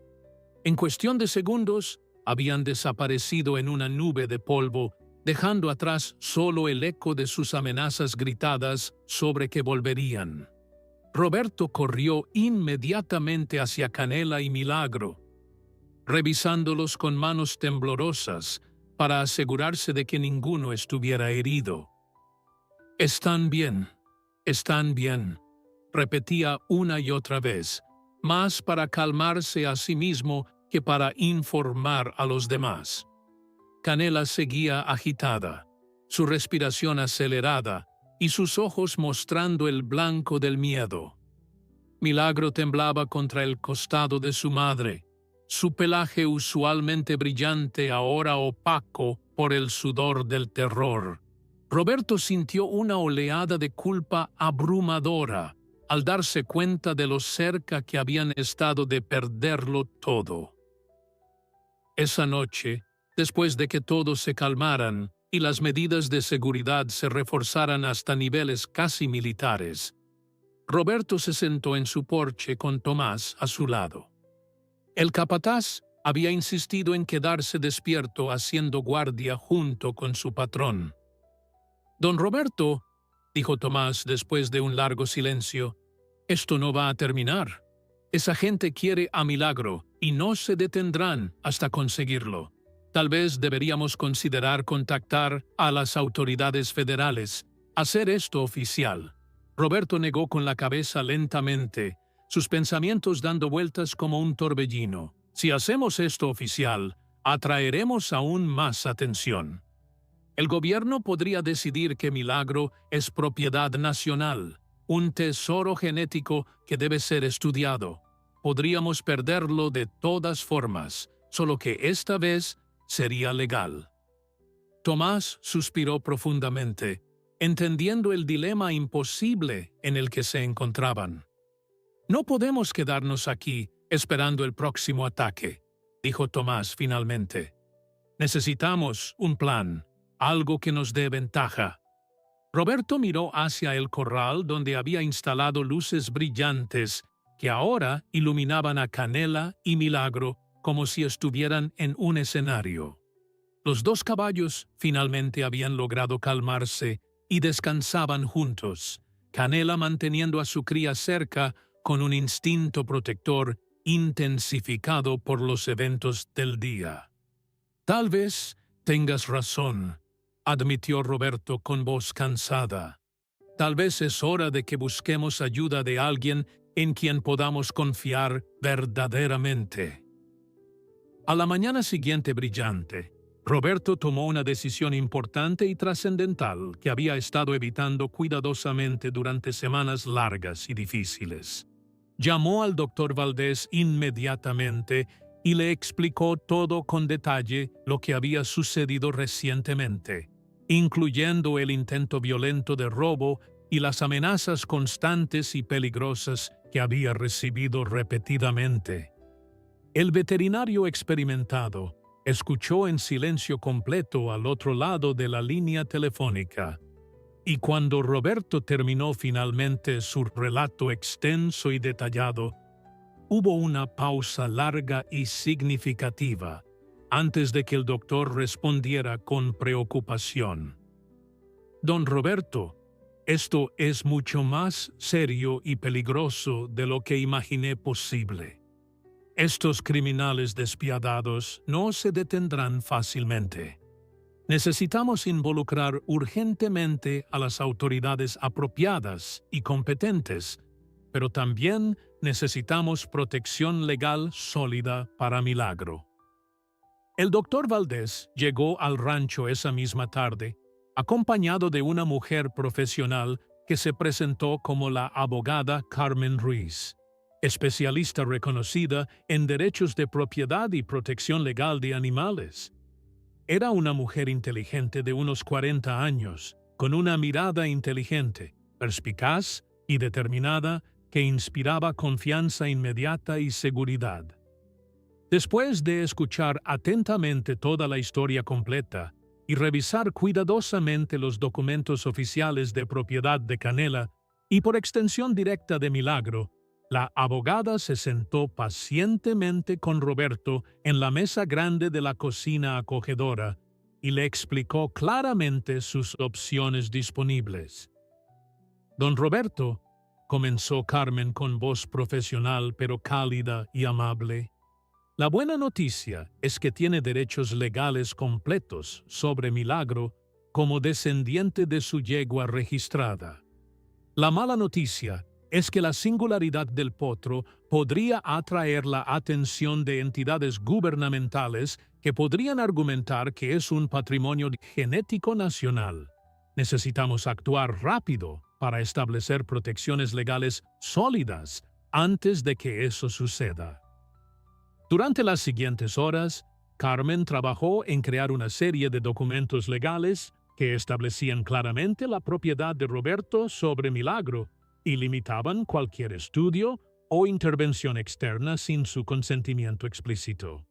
Speaker 1: En cuestión de segundos, habían desaparecido en una nube de polvo, dejando atrás solo el eco de sus amenazas gritadas sobre que volverían. Roberto corrió inmediatamente hacia Canela y Milagro, revisándolos con manos temblorosas para asegurarse de que ninguno estuviera herido. «Están bien, repetía una y otra vez, más para calmarse a sí mismo que para informar a los demás. Canela seguía agitada, su respiración acelerada y sus ojos mostrando el blanco del miedo. Milagro temblaba contra el costado de su madre, su pelaje usualmente brillante ahora opaco por el sudor del terror. Roberto sintió una oleada de culpa abrumadora al darse cuenta de lo cerca que habían estado de perderlo todo. Esa noche, después de que todos se calmaran y las medidas de seguridad se reforzaran hasta niveles casi militares, Roberto se sentó en su porche con Tomás a su lado. El capataz había insistido en quedarse despierto haciendo guardia junto con su patrón. «Don Roberto», dijo Tomás después de un largo silencio, «esto no va a terminar. Esa gente quiere a Milagro y no se detendrán hasta conseguirlo. Tal vez deberíamos considerar contactar a las autoridades federales, hacer esto oficial». Roberto negó con la cabeza lentamente, sus pensamientos dando vueltas como un torbellino. «Si hacemos esto oficial, atraeremos aún más atención. El gobierno podría decidir que Milagro es propiedad nacional, un tesoro genético que debe ser estudiado. Podríamos perderlo de todas formas, solo que esta vez sería legal». Tomás suspiró profundamente, entendiendo el dilema imposible en el que se encontraban. «No podemos quedarnos aquí esperando el próximo ataque», dijo Tomás finalmente. «Necesitamos un plan, algo que nos dé ventaja». Roberto miró hacia el corral donde había instalado luces brillantes que ahora iluminaban a Canela y Milagro como si estuvieran en un escenario. Los dos caballos finalmente habían logrado calmarse y descansaban juntos, Canela manteniendo a su cría cerca con un instinto protector intensificado por los eventos del día. «Tal vez tengas razón», admitió Roberto con voz cansada. «Tal vez es hora de que busquemos ayuda de alguien en quien podamos confiar verdaderamente». A la mañana siguiente brillante, Roberto tomó una decisión importante y trascendental que había estado evitando cuidadosamente durante semanas largas y difíciles. Llamó al doctor Valdés inmediatamente y le explicó todo con detalle lo que había sucedido recientemente, incluyendo el intento violento de robo y las amenazas constantes y peligrosas que había recibido repetidamente. El veterinario experimentado escuchó en silencio completo al otro lado de la línea telefónica, y cuando Roberto terminó finalmente su relato extenso y detallado, hubo una pausa larga y significativa antes de que el doctor respondiera con preocupación. «Don Roberto, esto es mucho más serio y peligroso de lo que imaginé posible. Estos criminales despiadados no se detendrán fácilmente. Necesitamos involucrar urgentemente a las autoridades apropiadas y competentes, pero también necesitamos protección legal sólida para Milagro». El doctor Valdés llegó al rancho esa misma tarde, acompañado de una mujer profesional que se presentó como la abogada Carmen Ruiz, especialista reconocida en derechos de propiedad y protección legal de animales. Era una mujer inteligente de unos 40 años, con una mirada inteligente, perspicaz y determinada que inspiraba confianza inmediata y seguridad. Después de escuchar atentamente toda la historia completa y revisar cuidadosamente los documentos oficiales de propiedad de Canela y por extensión directa de Milagro, la abogada se sentó pacientemente con Roberto en la mesa grande de la cocina acogedora y le explicó claramente sus opciones disponibles. Don Roberto, comenzó Carmen con voz profesional pero cálida y amable, la buena noticia es que tiene derechos legales completos sobre Milagro como descendiente de su yegua registrada. La mala noticia es que la singularidad del potro podría atraer la atención de entidades gubernamentales que podrían argumentar que es un patrimonio genético nacional. Necesitamos actuar rápido para establecer protecciones legales sólidas antes de que eso suceda. Durante las siguientes horas, Carmen trabajó en crear una serie de documentos legales que establecían claramente la propiedad de Roberto sobre Milagro y limitaban cualquier estudio o intervención externa sin su consentimiento explícito.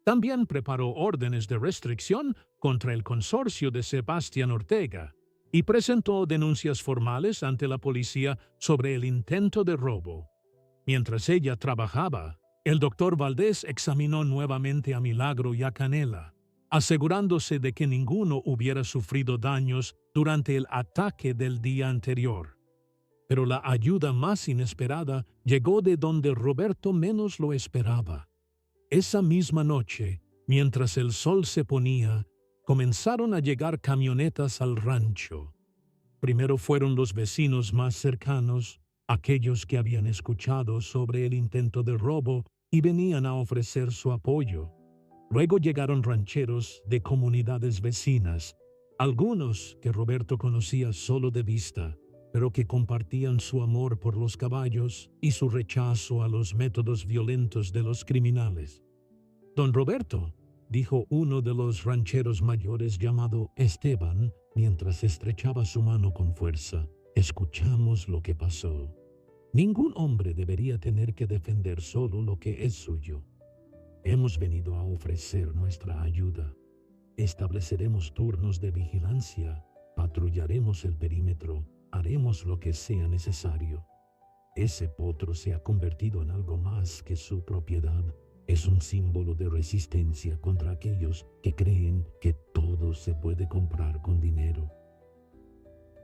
Speaker 1: También preparó órdenes de restricción contra el consorcio de Sebastián Ortega y presentó denuncias formales ante la policía sobre el intento de robo. Mientras ella trabajaba, el doctor Valdés examinó nuevamente a Milagro y a Canela, asegurándose de que ninguno hubiera sufrido daños durante el ataque del día anterior. Pero la ayuda más inesperada llegó de donde Roberto menos lo esperaba. Esa misma noche, mientras el sol se ponía, comenzaron a llegar camionetas al rancho. Primero fueron los vecinos más cercanos, aquellos que habían escuchado sobre el intento de robo y venían a ofrecer su apoyo. Luego llegaron rancheros de comunidades vecinas, algunos que Roberto conocía solo de vista, pero que compartían su amor por los caballos y su rechazo a los métodos violentos de los criminales. Don Roberto, dijo uno de los rancheros mayores llamado Esteban, mientras estrechaba su mano con fuerza, escuchamos lo que pasó. Ningún hombre debería tener que defender solo lo que es suyo. Hemos venido a ofrecer nuestra ayuda. Estableceremos turnos de vigilancia, patrullaremos el perímetro, haremos lo que sea necesario. Ese potro se ha convertido en algo más que su propiedad. Es un símbolo de resistencia contra aquellos que creen que todo se puede comprar con dinero.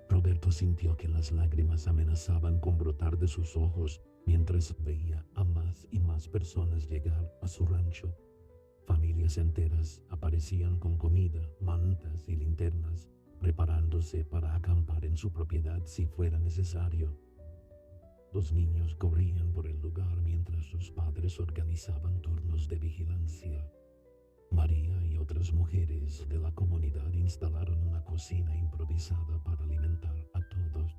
Speaker 1: Roberto sintió que las lágrimas amenazaban con brotar de sus ojos mientras veía a más y más personas llegar a su rancho. Familias enteras aparecían con comida, mantas y linternas, preparándose para acampar en su propiedad si fuera necesario. Los niños corrían por el lugar mientras sus padres organizaban turnos de vigilancia. María y otras mujeres de la comunidad instalaron una cocina improvisada para alimentar a todos.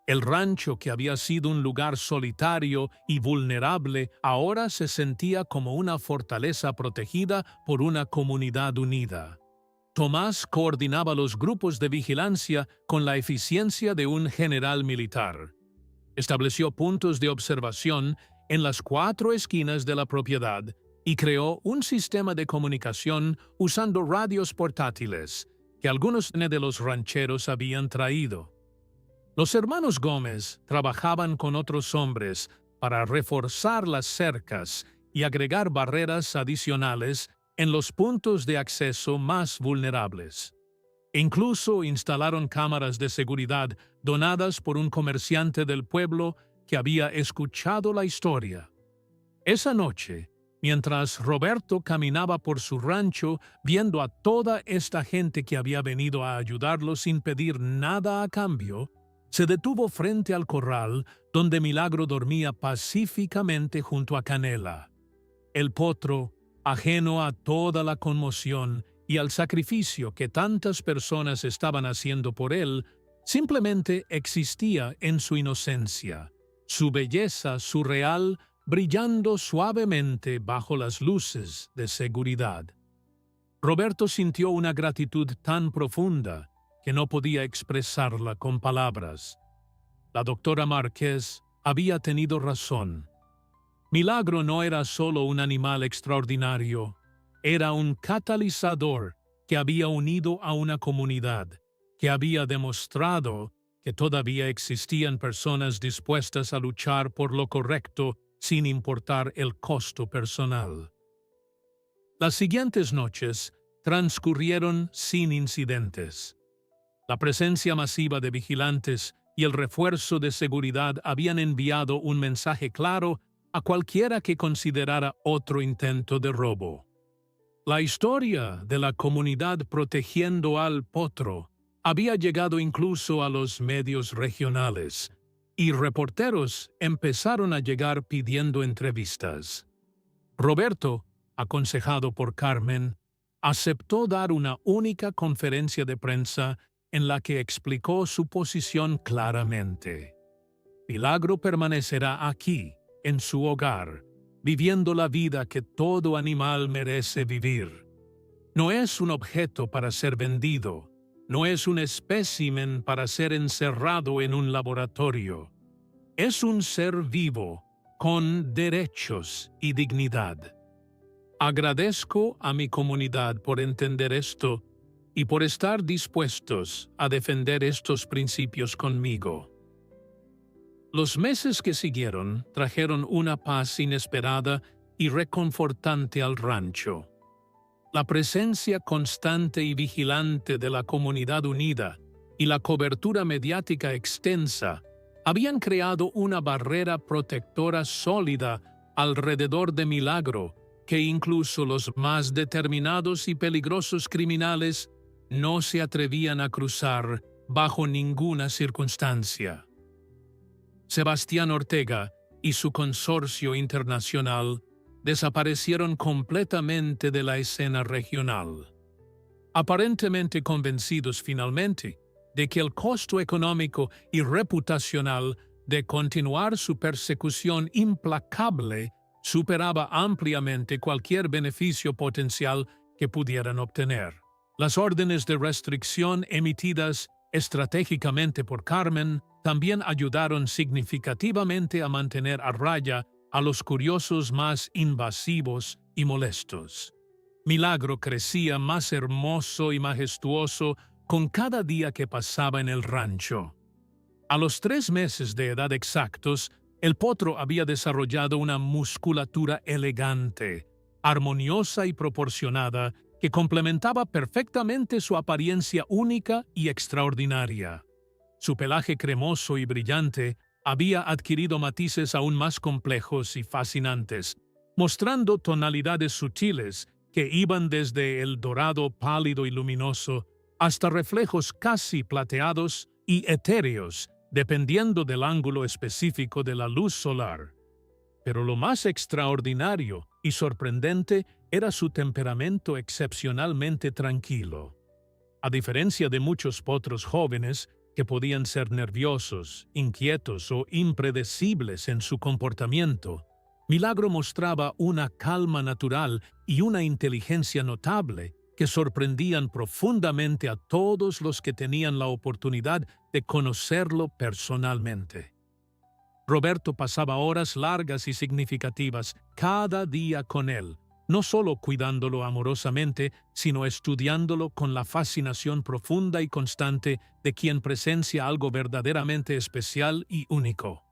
Speaker 1: El rancho, que había sido un lugar solitario y vulnerable, ahora se sentía como una fortaleza protegida por una comunidad unida. Tomás coordinaba los grupos de vigilancia con la eficiencia de un general militar. Estableció puntos de observación en las 4 esquinas de la propiedad y creó un sistema de comunicación usando radios portátiles que algunos de los rancheros habían traído. Los hermanos Gómez trabajaban con otros hombres para reforzar las cercas y agregar barreras adicionales en los puntos de acceso más vulnerables. Incluso instalaron cámaras de seguridad donadas por un comerciante del pueblo que había escuchado la historia. Esa noche, mientras Roberto caminaba por su rancho viendo a toda esta gente que había venido a ayudarlo sin pedir nada a cambio, se detuvo frente al corral donde Milagro dormía pacíficamente junto a Canela. El potro, ajeno a toda la conmoción y al sacrificio que tantas personas estaban haciendo por él, simplemente existía en su inocencia, su belleza surreal brillando suavemente bajo las luces de seguridad. Roberto sintió una gratitud tan profunda que no podía expresarla con palabras. La doctora Márquez había tenido razón. Milagro no era solo un animal extraordinario, era un catalizador que había unido a una comunidad, que había demostrado que todavía existían personas dispuestas a luchar por lo correcto sin importar el costo personal. Las siguientes noches transcurrieron sin incidentes. La presencia masiva de vigilantes y el refuerzo de seguridad habían enviado un mensaje claro a cualquiera que considerara otro intento de robo. La historia de la comunidad protegiendo al potro había llegado incluso a los medios regionales, y reporteros empezaron a llegar pidiendo entrevistas. Roberto, aconsejado por Carmen, aceptó dar una única conferencia de prensa en la que explicó su posición claramente. Milagro permanecerá aquí, en su hogar, viviendo la vida que todo animal merece vivir. No es un objeto para ser vendido, no es un espécimen para ser encerrado en un laboratorio. Es un ser vivo, con derechos y dignidad. Agradezco a mi comunidad por entender esto y por estar dispuestos a defender estos principios conmigo. Los meses que siguieron trajeron una paz inesperada y reconfortante al rancho. La presencia constante y vigilante de la comunidad unida y la cobertura mediática extensa habían creado una barrera protectora sólida alrededor de Milagro que incluso los más determinados y peligrosos criminales no se atrevían a cruzar bajo ninguna circunstancia. Sebastián Ortega y su consorcio internacional desaparecieron completamente de la escena regional. Aparentemente convencidos finalmente de que el costo económico y reputacional de continuar su persecución implacable superaba ampliamente cualquier beneficio potencial que pudieran obtener. Las órdenes de restricción emitidas estratégicamente por Carmen también ayudaron significativamente a mantener a raya a los curiosos más invasivos y molestos. Milagro crecía más hermoso y majestuoso con cada día que pasaba en el rancho. A los 3 meses de edad exactos, el potro había desarrollado una musculatura elegante, armoniosa y proporcionada que complementaba perfectamente su apariencia única y extraordinaria. Su pelaje cremoso y brillante había adquirido matices aún más complejos y fascinantes, mostrando tonalidades sutiles que iban desde el dorado pálido y luminoso hasta reflejos casi plateados y etéreos, dependiendo del ángulo específico de la luz solar. Pero lo más extraordinario y sorprendente era su temperamento excepcionalmente tranquilo. A diferencia de muchos potros jóvenes que podían ser nerviosos, inquietos o impredecibles en su comportamiento, Milagro mostraba una calma natural y una inteligencia notable que sorprendían profundamente a todos los que tenían la oportunidad de conocerlo personalmente. Roberto pasaba horas largas y significativas cada día con él, no solo cuidándolo amorosamente, sino estudiándolo con la fascinación profunda y constante de quien presencia algo verdaderamente especial y único.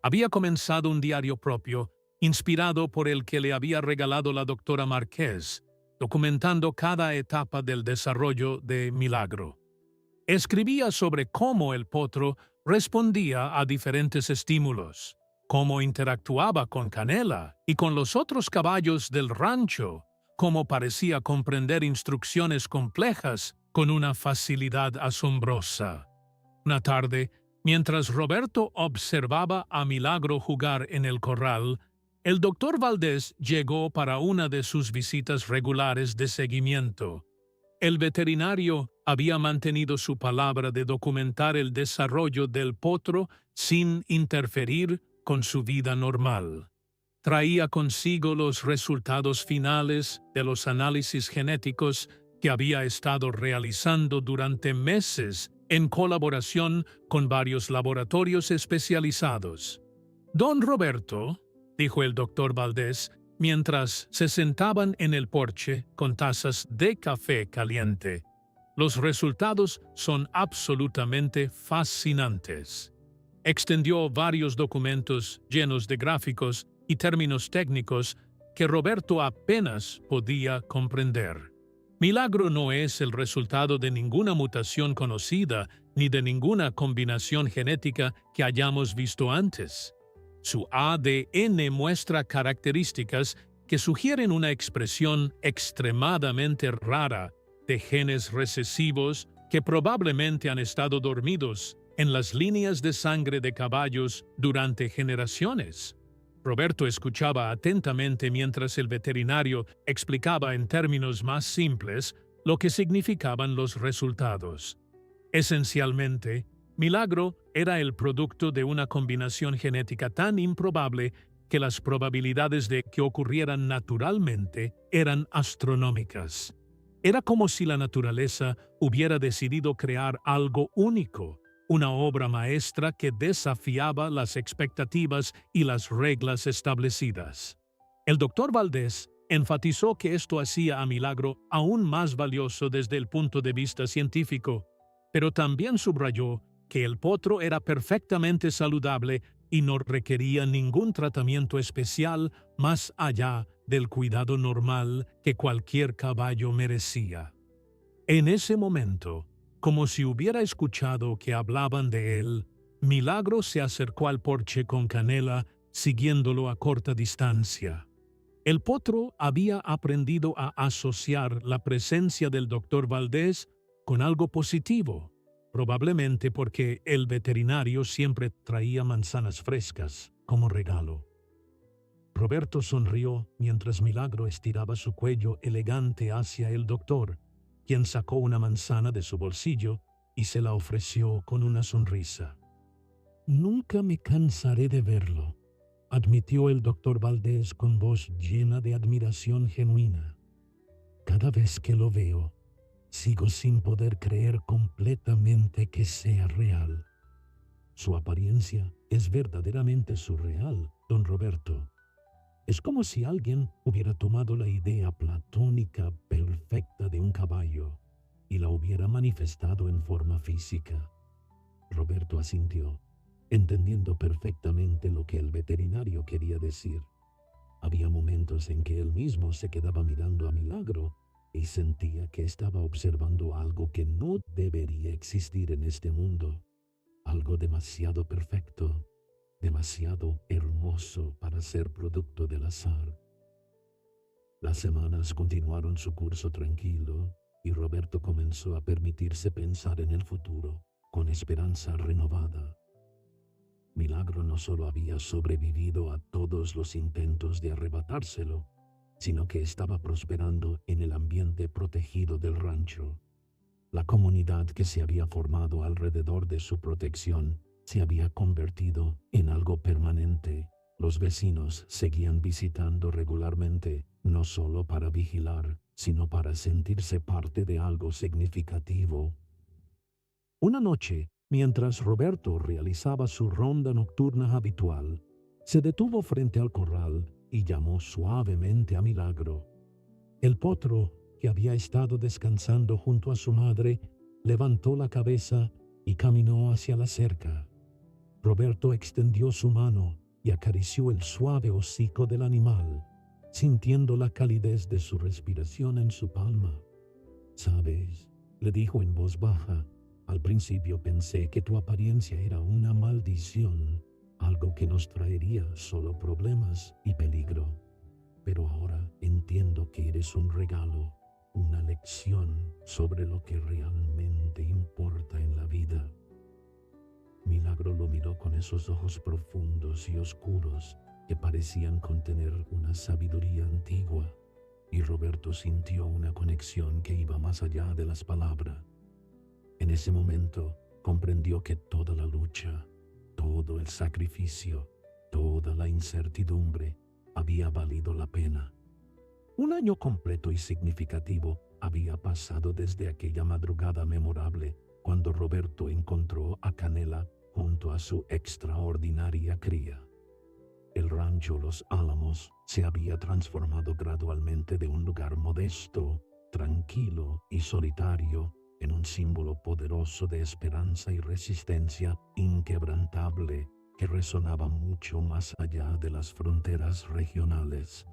Speaker 1: Había comenzado un diario propio, inspirado por el que le había regalado la doctora Márquez, documentando cada etapa del desarrollo de Milagro. Escribía sobre cómo el potro respondía a diferentes estímulos, cómo interactuaba con Canela y con los otros caballos del rancho, cómo parecía comprender instrucciones complejas con una facilidad asombrosa. Una tarde, mientras Roberto observaba a Milagro jugar en el corral, el doctor Valdés llegó para una de sus visitas regulares de seguimiento. El veterinario había mantenido su palabra de documentar el desarrollo del potro sin interferir con su vida normal. Traía consigo los resultados finales de los análisis genéticos que había estado realizando durante meses en colaboración con varios laboratorios especializados. Don Roberto, dijo el doctor Valdés, mientras se sentaban en el porche con tazas de café caliente, los resultados son absolutamente fascinantes. Extendió varios documentos llenos de gráficos y términos técnicos que Roberto apenas podía comprender. Milagro no es el resultado de ninguna mutación conocida ni de ninguna combinación genética que hayamos visto antes. Su ADN muestra características que sugieren una expresión extremadamente rara de genes recesivos que probablemente han estado dormidos en las líneas de sangre de caballos durante generaciones. Roberto escuchaba atentamente mientras el veterinario explicaba en términos más simples lo que significaban los resultados. Esencialmente, Milagro era el producto de una combinación genética tan improbable que las probabilidades de que ocurrieran naturalmente eran astronómicas. Era como si la naturaleza hubiera decidido crear algo único, una obra maestra que desafiaba las expectativas y las reglas establecidas. El doctor Valdés enfatizó que esto hacía a Milagro aún más valioso desde el punto de vista científico, pero también subrayó que el potro era perfectamente saludable y no requería ningún tratamiento especial más allá del cuidado normal que cualquier caballo merecía. En ese momento, como si hubiera escuchado que hablaban de él, Milagro se acercó al porche con Canela, siguiéndolo a corta distancia. El potro había aprendido a asociar la presencia del doctor Valdés con algo positivo, probablemente porque el veterinario siempre traía manzanas frescas como regalo. Roberto sonrió mientras Milagro estiraba su cuello elegante hacia el doctor, quien sacó una manzana de su bolsillo y se la ofreció con una sonrisa. «Nunca me cansaré de verlo», admitió el doctor Valdés con voz llena de admiración genuina. «Cada vez que lo veo, sigo sin poder creer completamente que sea real. Su apariencia es verdaderamente surreal, don Roberto. Es como si alguien hubiera tomado la idea platónica perfecta de un caballo y la hubiera manifestado en forma física». Roberto asintió, entendiendo perfectamente lo que el veterinario quería decir. Había momentos en que él mismo se quedaba mirando a Milagro y sentía que estaba observando algo que no debería existir en este mundo, algo demasiado perfecto, demasiado hermoso para ser producto del azar. Las semanas continuaron su curso tranquilo y Roberto comenzó a permitirse pensar en el futuro con esperanza renovada. Milagro no solo había sobrevivido a todos los intentos de arrebatárselo, sino que estaba prosperando en el ambiente protegido del rancho. La comunidad que se había formado alrededor de su protección se había convertido en algo permanente. Los vecinos seguían visitando regularmente, no solo para vigilar, sino para sentirse parte de algo significativo. Una noche, mientras Roberto realizaba su ronda nocturna habitual, se detuvo frente al corral y llamó suavemente a Milagro. El potro, que había estado descansando junto a su madre, levantó la cabeza y caminó hacia la cerca. Roberto extendió su mano y acarició el suave hocico del animal, sintiendo la calidez de su respiración en su palma. «¿Sabes?», le dijo en voz baja, «al principio pensé que tu apariencia era una maldición, algo que nos traería solo problemas y peligro. Pero ahora entiendo que eres un regalo, una lección sobre lo que realmente importa en la vida». Milagro lo miró con esos ojos profundos y oscuros que parecían contener una sabiduría antigua, y Roberto sintió una conexión que iba más allá de las palabras.
Speaker 2: En ese momento comprendió que toda la lucha, todo el sacrificio, toda la incertidumbre había valido la pena. Un año completo y significativo había pasado desde aquella madrugada memorable cuando Roberto encontró a Canela junto a su extraordinaria cría. El rancho Los Álamos se había transformado gradualmente de un lugar modesto, tranquilo y solitario en un símbolo poderoso de esperanza y resistencia inquebrantable que resonaba mucho más allá de las fronteras regionales.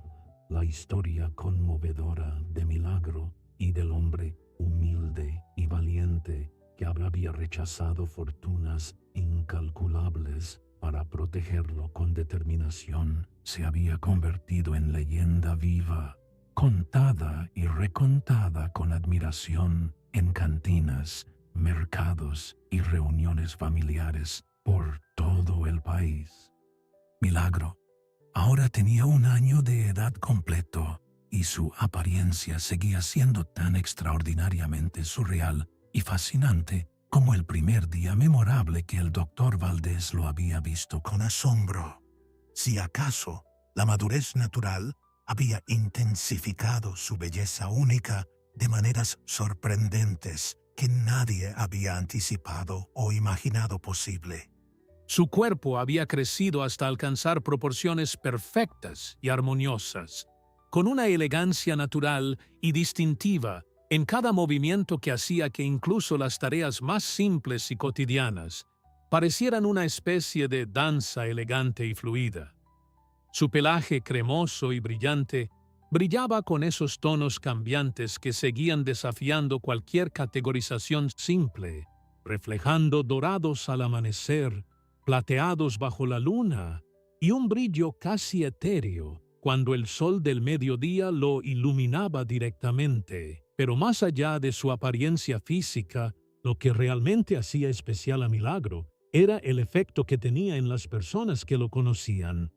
Speaker 2: La historia conmovedora de Milagro y del hombre humilde y valiente que había rechazado fortunas incalculables para protegerlo con determinación se había convertido en leyenda viva, contada y recontada con admiración en cantinas, mercados y reuniones familiares por todo el país. Milagro ahora tenía 1 año de edad completo y su apariencia seguía siendo tan extraordinariamente surreal y fascinante como el primer día memorable que el doctor Valdés lo había visto con asombro. Si acaso, la madurez natural había intensificado su belleza única de maneras sorprendentes que nadie había anticipado o imaginado posible.
Speaker 1: Su cuerpo había crecido hasta alcanzar proporciones perfectas y armoniosas, con una elegancia natural y distintiva en cada movimiento que hacía que incluso las tareas más simples y cotidianas parecieran una especie de danza elegante y fluida. Su pelaje cremoso y brillante brillaba con esos tonos cambiantes que seguían desafiando cualquier categorización simple, reflejando dorados al amanecer, plateados bajo la luna y un brillo casi etéreo cuando el sol del mediodía lo iluminaba directamente. Pero más allá de su apariencia física, lo que realmente hacía especial a Milagro era el efecto que tenía en las personas que lo conocían.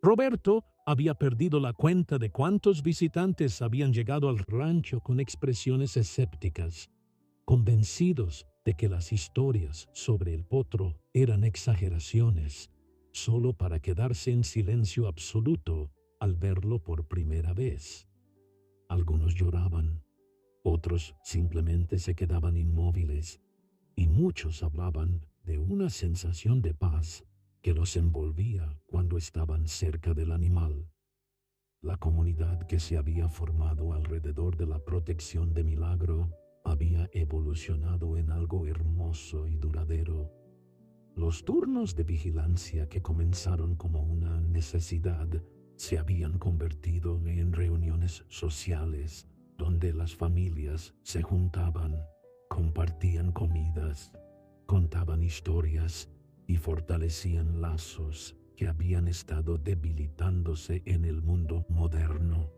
Speaker 1: Roberto había perdido la cuenta de cuántos visitantes habían llegado al rancho con expresiones escépticas, convencidos de que las historias sobre el potro eran exageraciones, solo para quedarse en silencio absoluto al verlo por primera vez. Algunos lloraban, otros simplemente se quedaban inmóviles, y muchos hablaban de una sensación de paz que los envolvía cuando estaban cerca del animal. La comunidad que se había formado alrededor de la protección de Milagro había evolucionado en algo hermoso y duradero. Los turnos de vigilancia que comenzaron como una necesidad se habían convertido en reuniones sociales donde las familias se juntaban, compartían comidas, contaban historias y fortalecían lazos que habían estado debilitándose en el mundo moderno.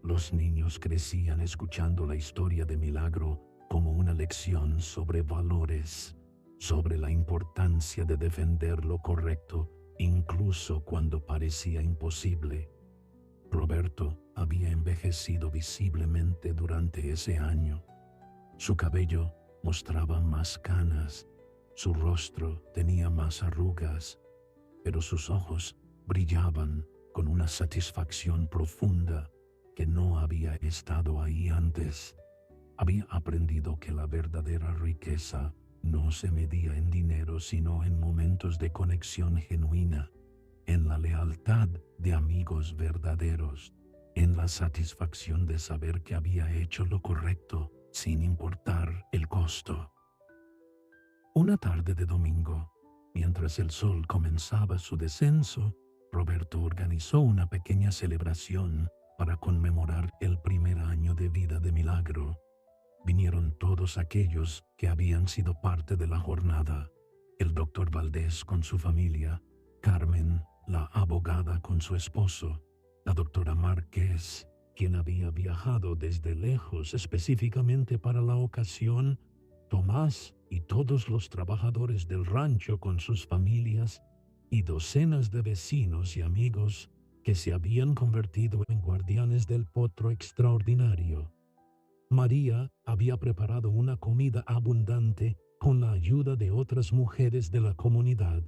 Speaker 1: Los niños crecían escuchando la historia de Milagro como una lección sobre valores, sobre la importancia de defender lo correcto, incluso cuando parecía imposible. Roberto había envejecido visiblemente durante ese año. Su cabello mostraba más canas, su rostro tenía más arrugas, pero sus ojos brillaban con una satisfacción profunda que no había estado ahí antes. Había aprendido que la verdadera riqueza no se medía en dinero, sino en momentos de conexión genuina, en la lealtad de amigos verdaderos, en la satisfacción de saber que había hecho lo correcto sin importar el costo. Una tarde de domingo, mientras el sol comenzaba su descenso, Roberto organizó una pequeña celebración para conmemorar el primer año de vida de Milagro. Vinieron todos aquellos que habían sido parte de la jornada: el doctor Valdés con su familia, Carmen, la abogada con su esposo, la doctora Márquez, quien había viajado desde lejos específicamente para la ocasión, Tomás y todos los trabajadores del rancho con sus familias, y docenas de vecinos y amigos que se habían convertido en guardianes del potro extraordinario.
Speaker 2: María había preparado una comida abundante con la ayuda de otras mujeres de la comunidad.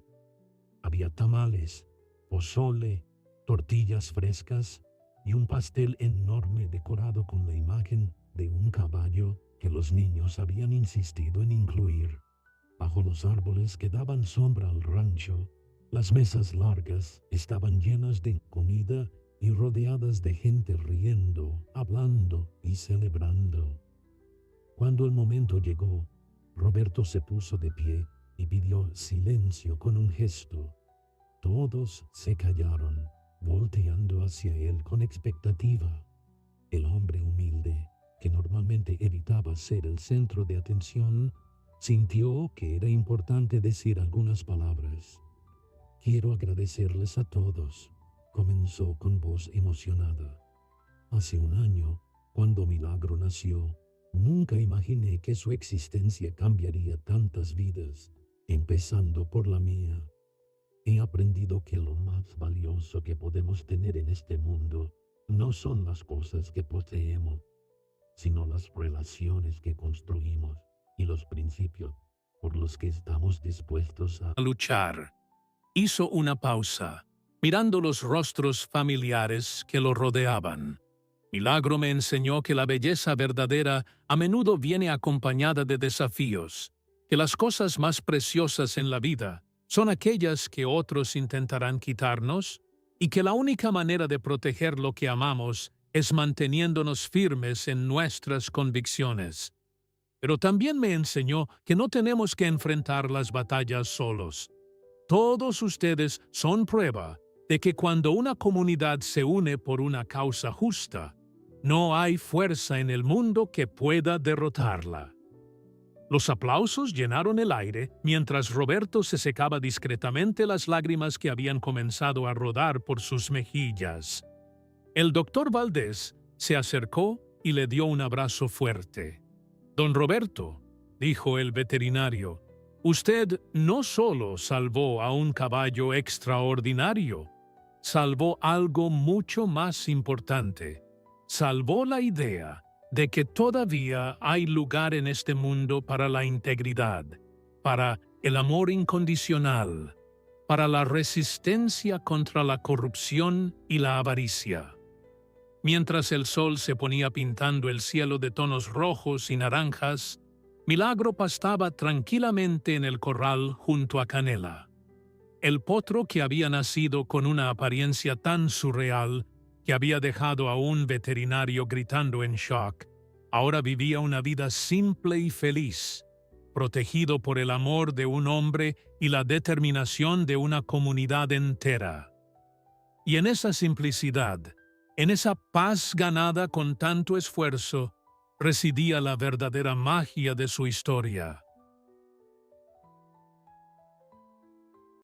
Speaker 2: Había tamales, pozole, tortillas frescas y un pastel enorme decorado con la imagen de un caballo que los niños habían insistido en incluir. Bajo los árboles que daban sombra al rancho, las mesas largas estaban llenas de comida y rodeadas de gente riendo, hablando y celebrando. Cuando el momento llegó, Roberto se puso de pie y pidió silencio con un gesto. Todos se callaron, volteando hacia él con expectativa. El hombre humilde, que normalmente evitaba ser el centro de atención, sintió que era importante decir algunas palabras. Quiero agradecerles a todos, comenzó con voz emocionada. Hace un año, cuando Milagro nació, nunca imaginé que su existencia cambiaría tantas vidas, empezando por la mía. He aprendido que lo más valioso que podemos tener en este mundo no son las cosas que poseemos, sino las relaciones que construimos y los principios por los que estamos dispuestos a
Speaker 1: luchar. Hizo una pausa, mirando los rostros familiares que lo rodeaban. Milagro me enseñó que la belleza verdadera a menudo viene acompañada de desafíos, que las cosas más preciosas en la vida son aquellas que otros intentarán quitarnos y que la única manera de proteger lo que amamos es manteniéndonos firmes en nuestras convicciones. Pero también me enseñó que no tenemos que enfrentar las batallas solos. Todos ustedes son prueba de que cuando una comunidad se une por una causa justa, no hay fuerza en el mundo que pueda derrotarla. Los aplausos llenaron el aire mientras Roberto se secaba discretamente las lágrimas que habían comenzado a rodar por sus mejillas. El doctor Valdés se acercó y le dio un abrazo fuerte. «Don Roberto», dijo el veterinario, «usted no solo salvó a un caballo extraordinario, salvó algo mucho más importante. Salvó la idea de que todavía hay lugar en este mundo para la integridad, para el amor incondicional, para la resistencia contra la corrupción y la avaricia». Mientras el sol se ponía pintando el cielo de tonos rojos y naranjas, Milagro pastaba tranquilamente en el corral junto a Canela. El potro, que había nacido con una apariencia tan surreal que había dejado a un veterinario gritando en shock, ahora vivía una vida simple y feliz, protegido por el amor de un hombre y la determinación de una comunidad entera. Y en esa simplicidad, en esa paz ganada con tanto esfuerzo, residía la verdadera magia de su historia.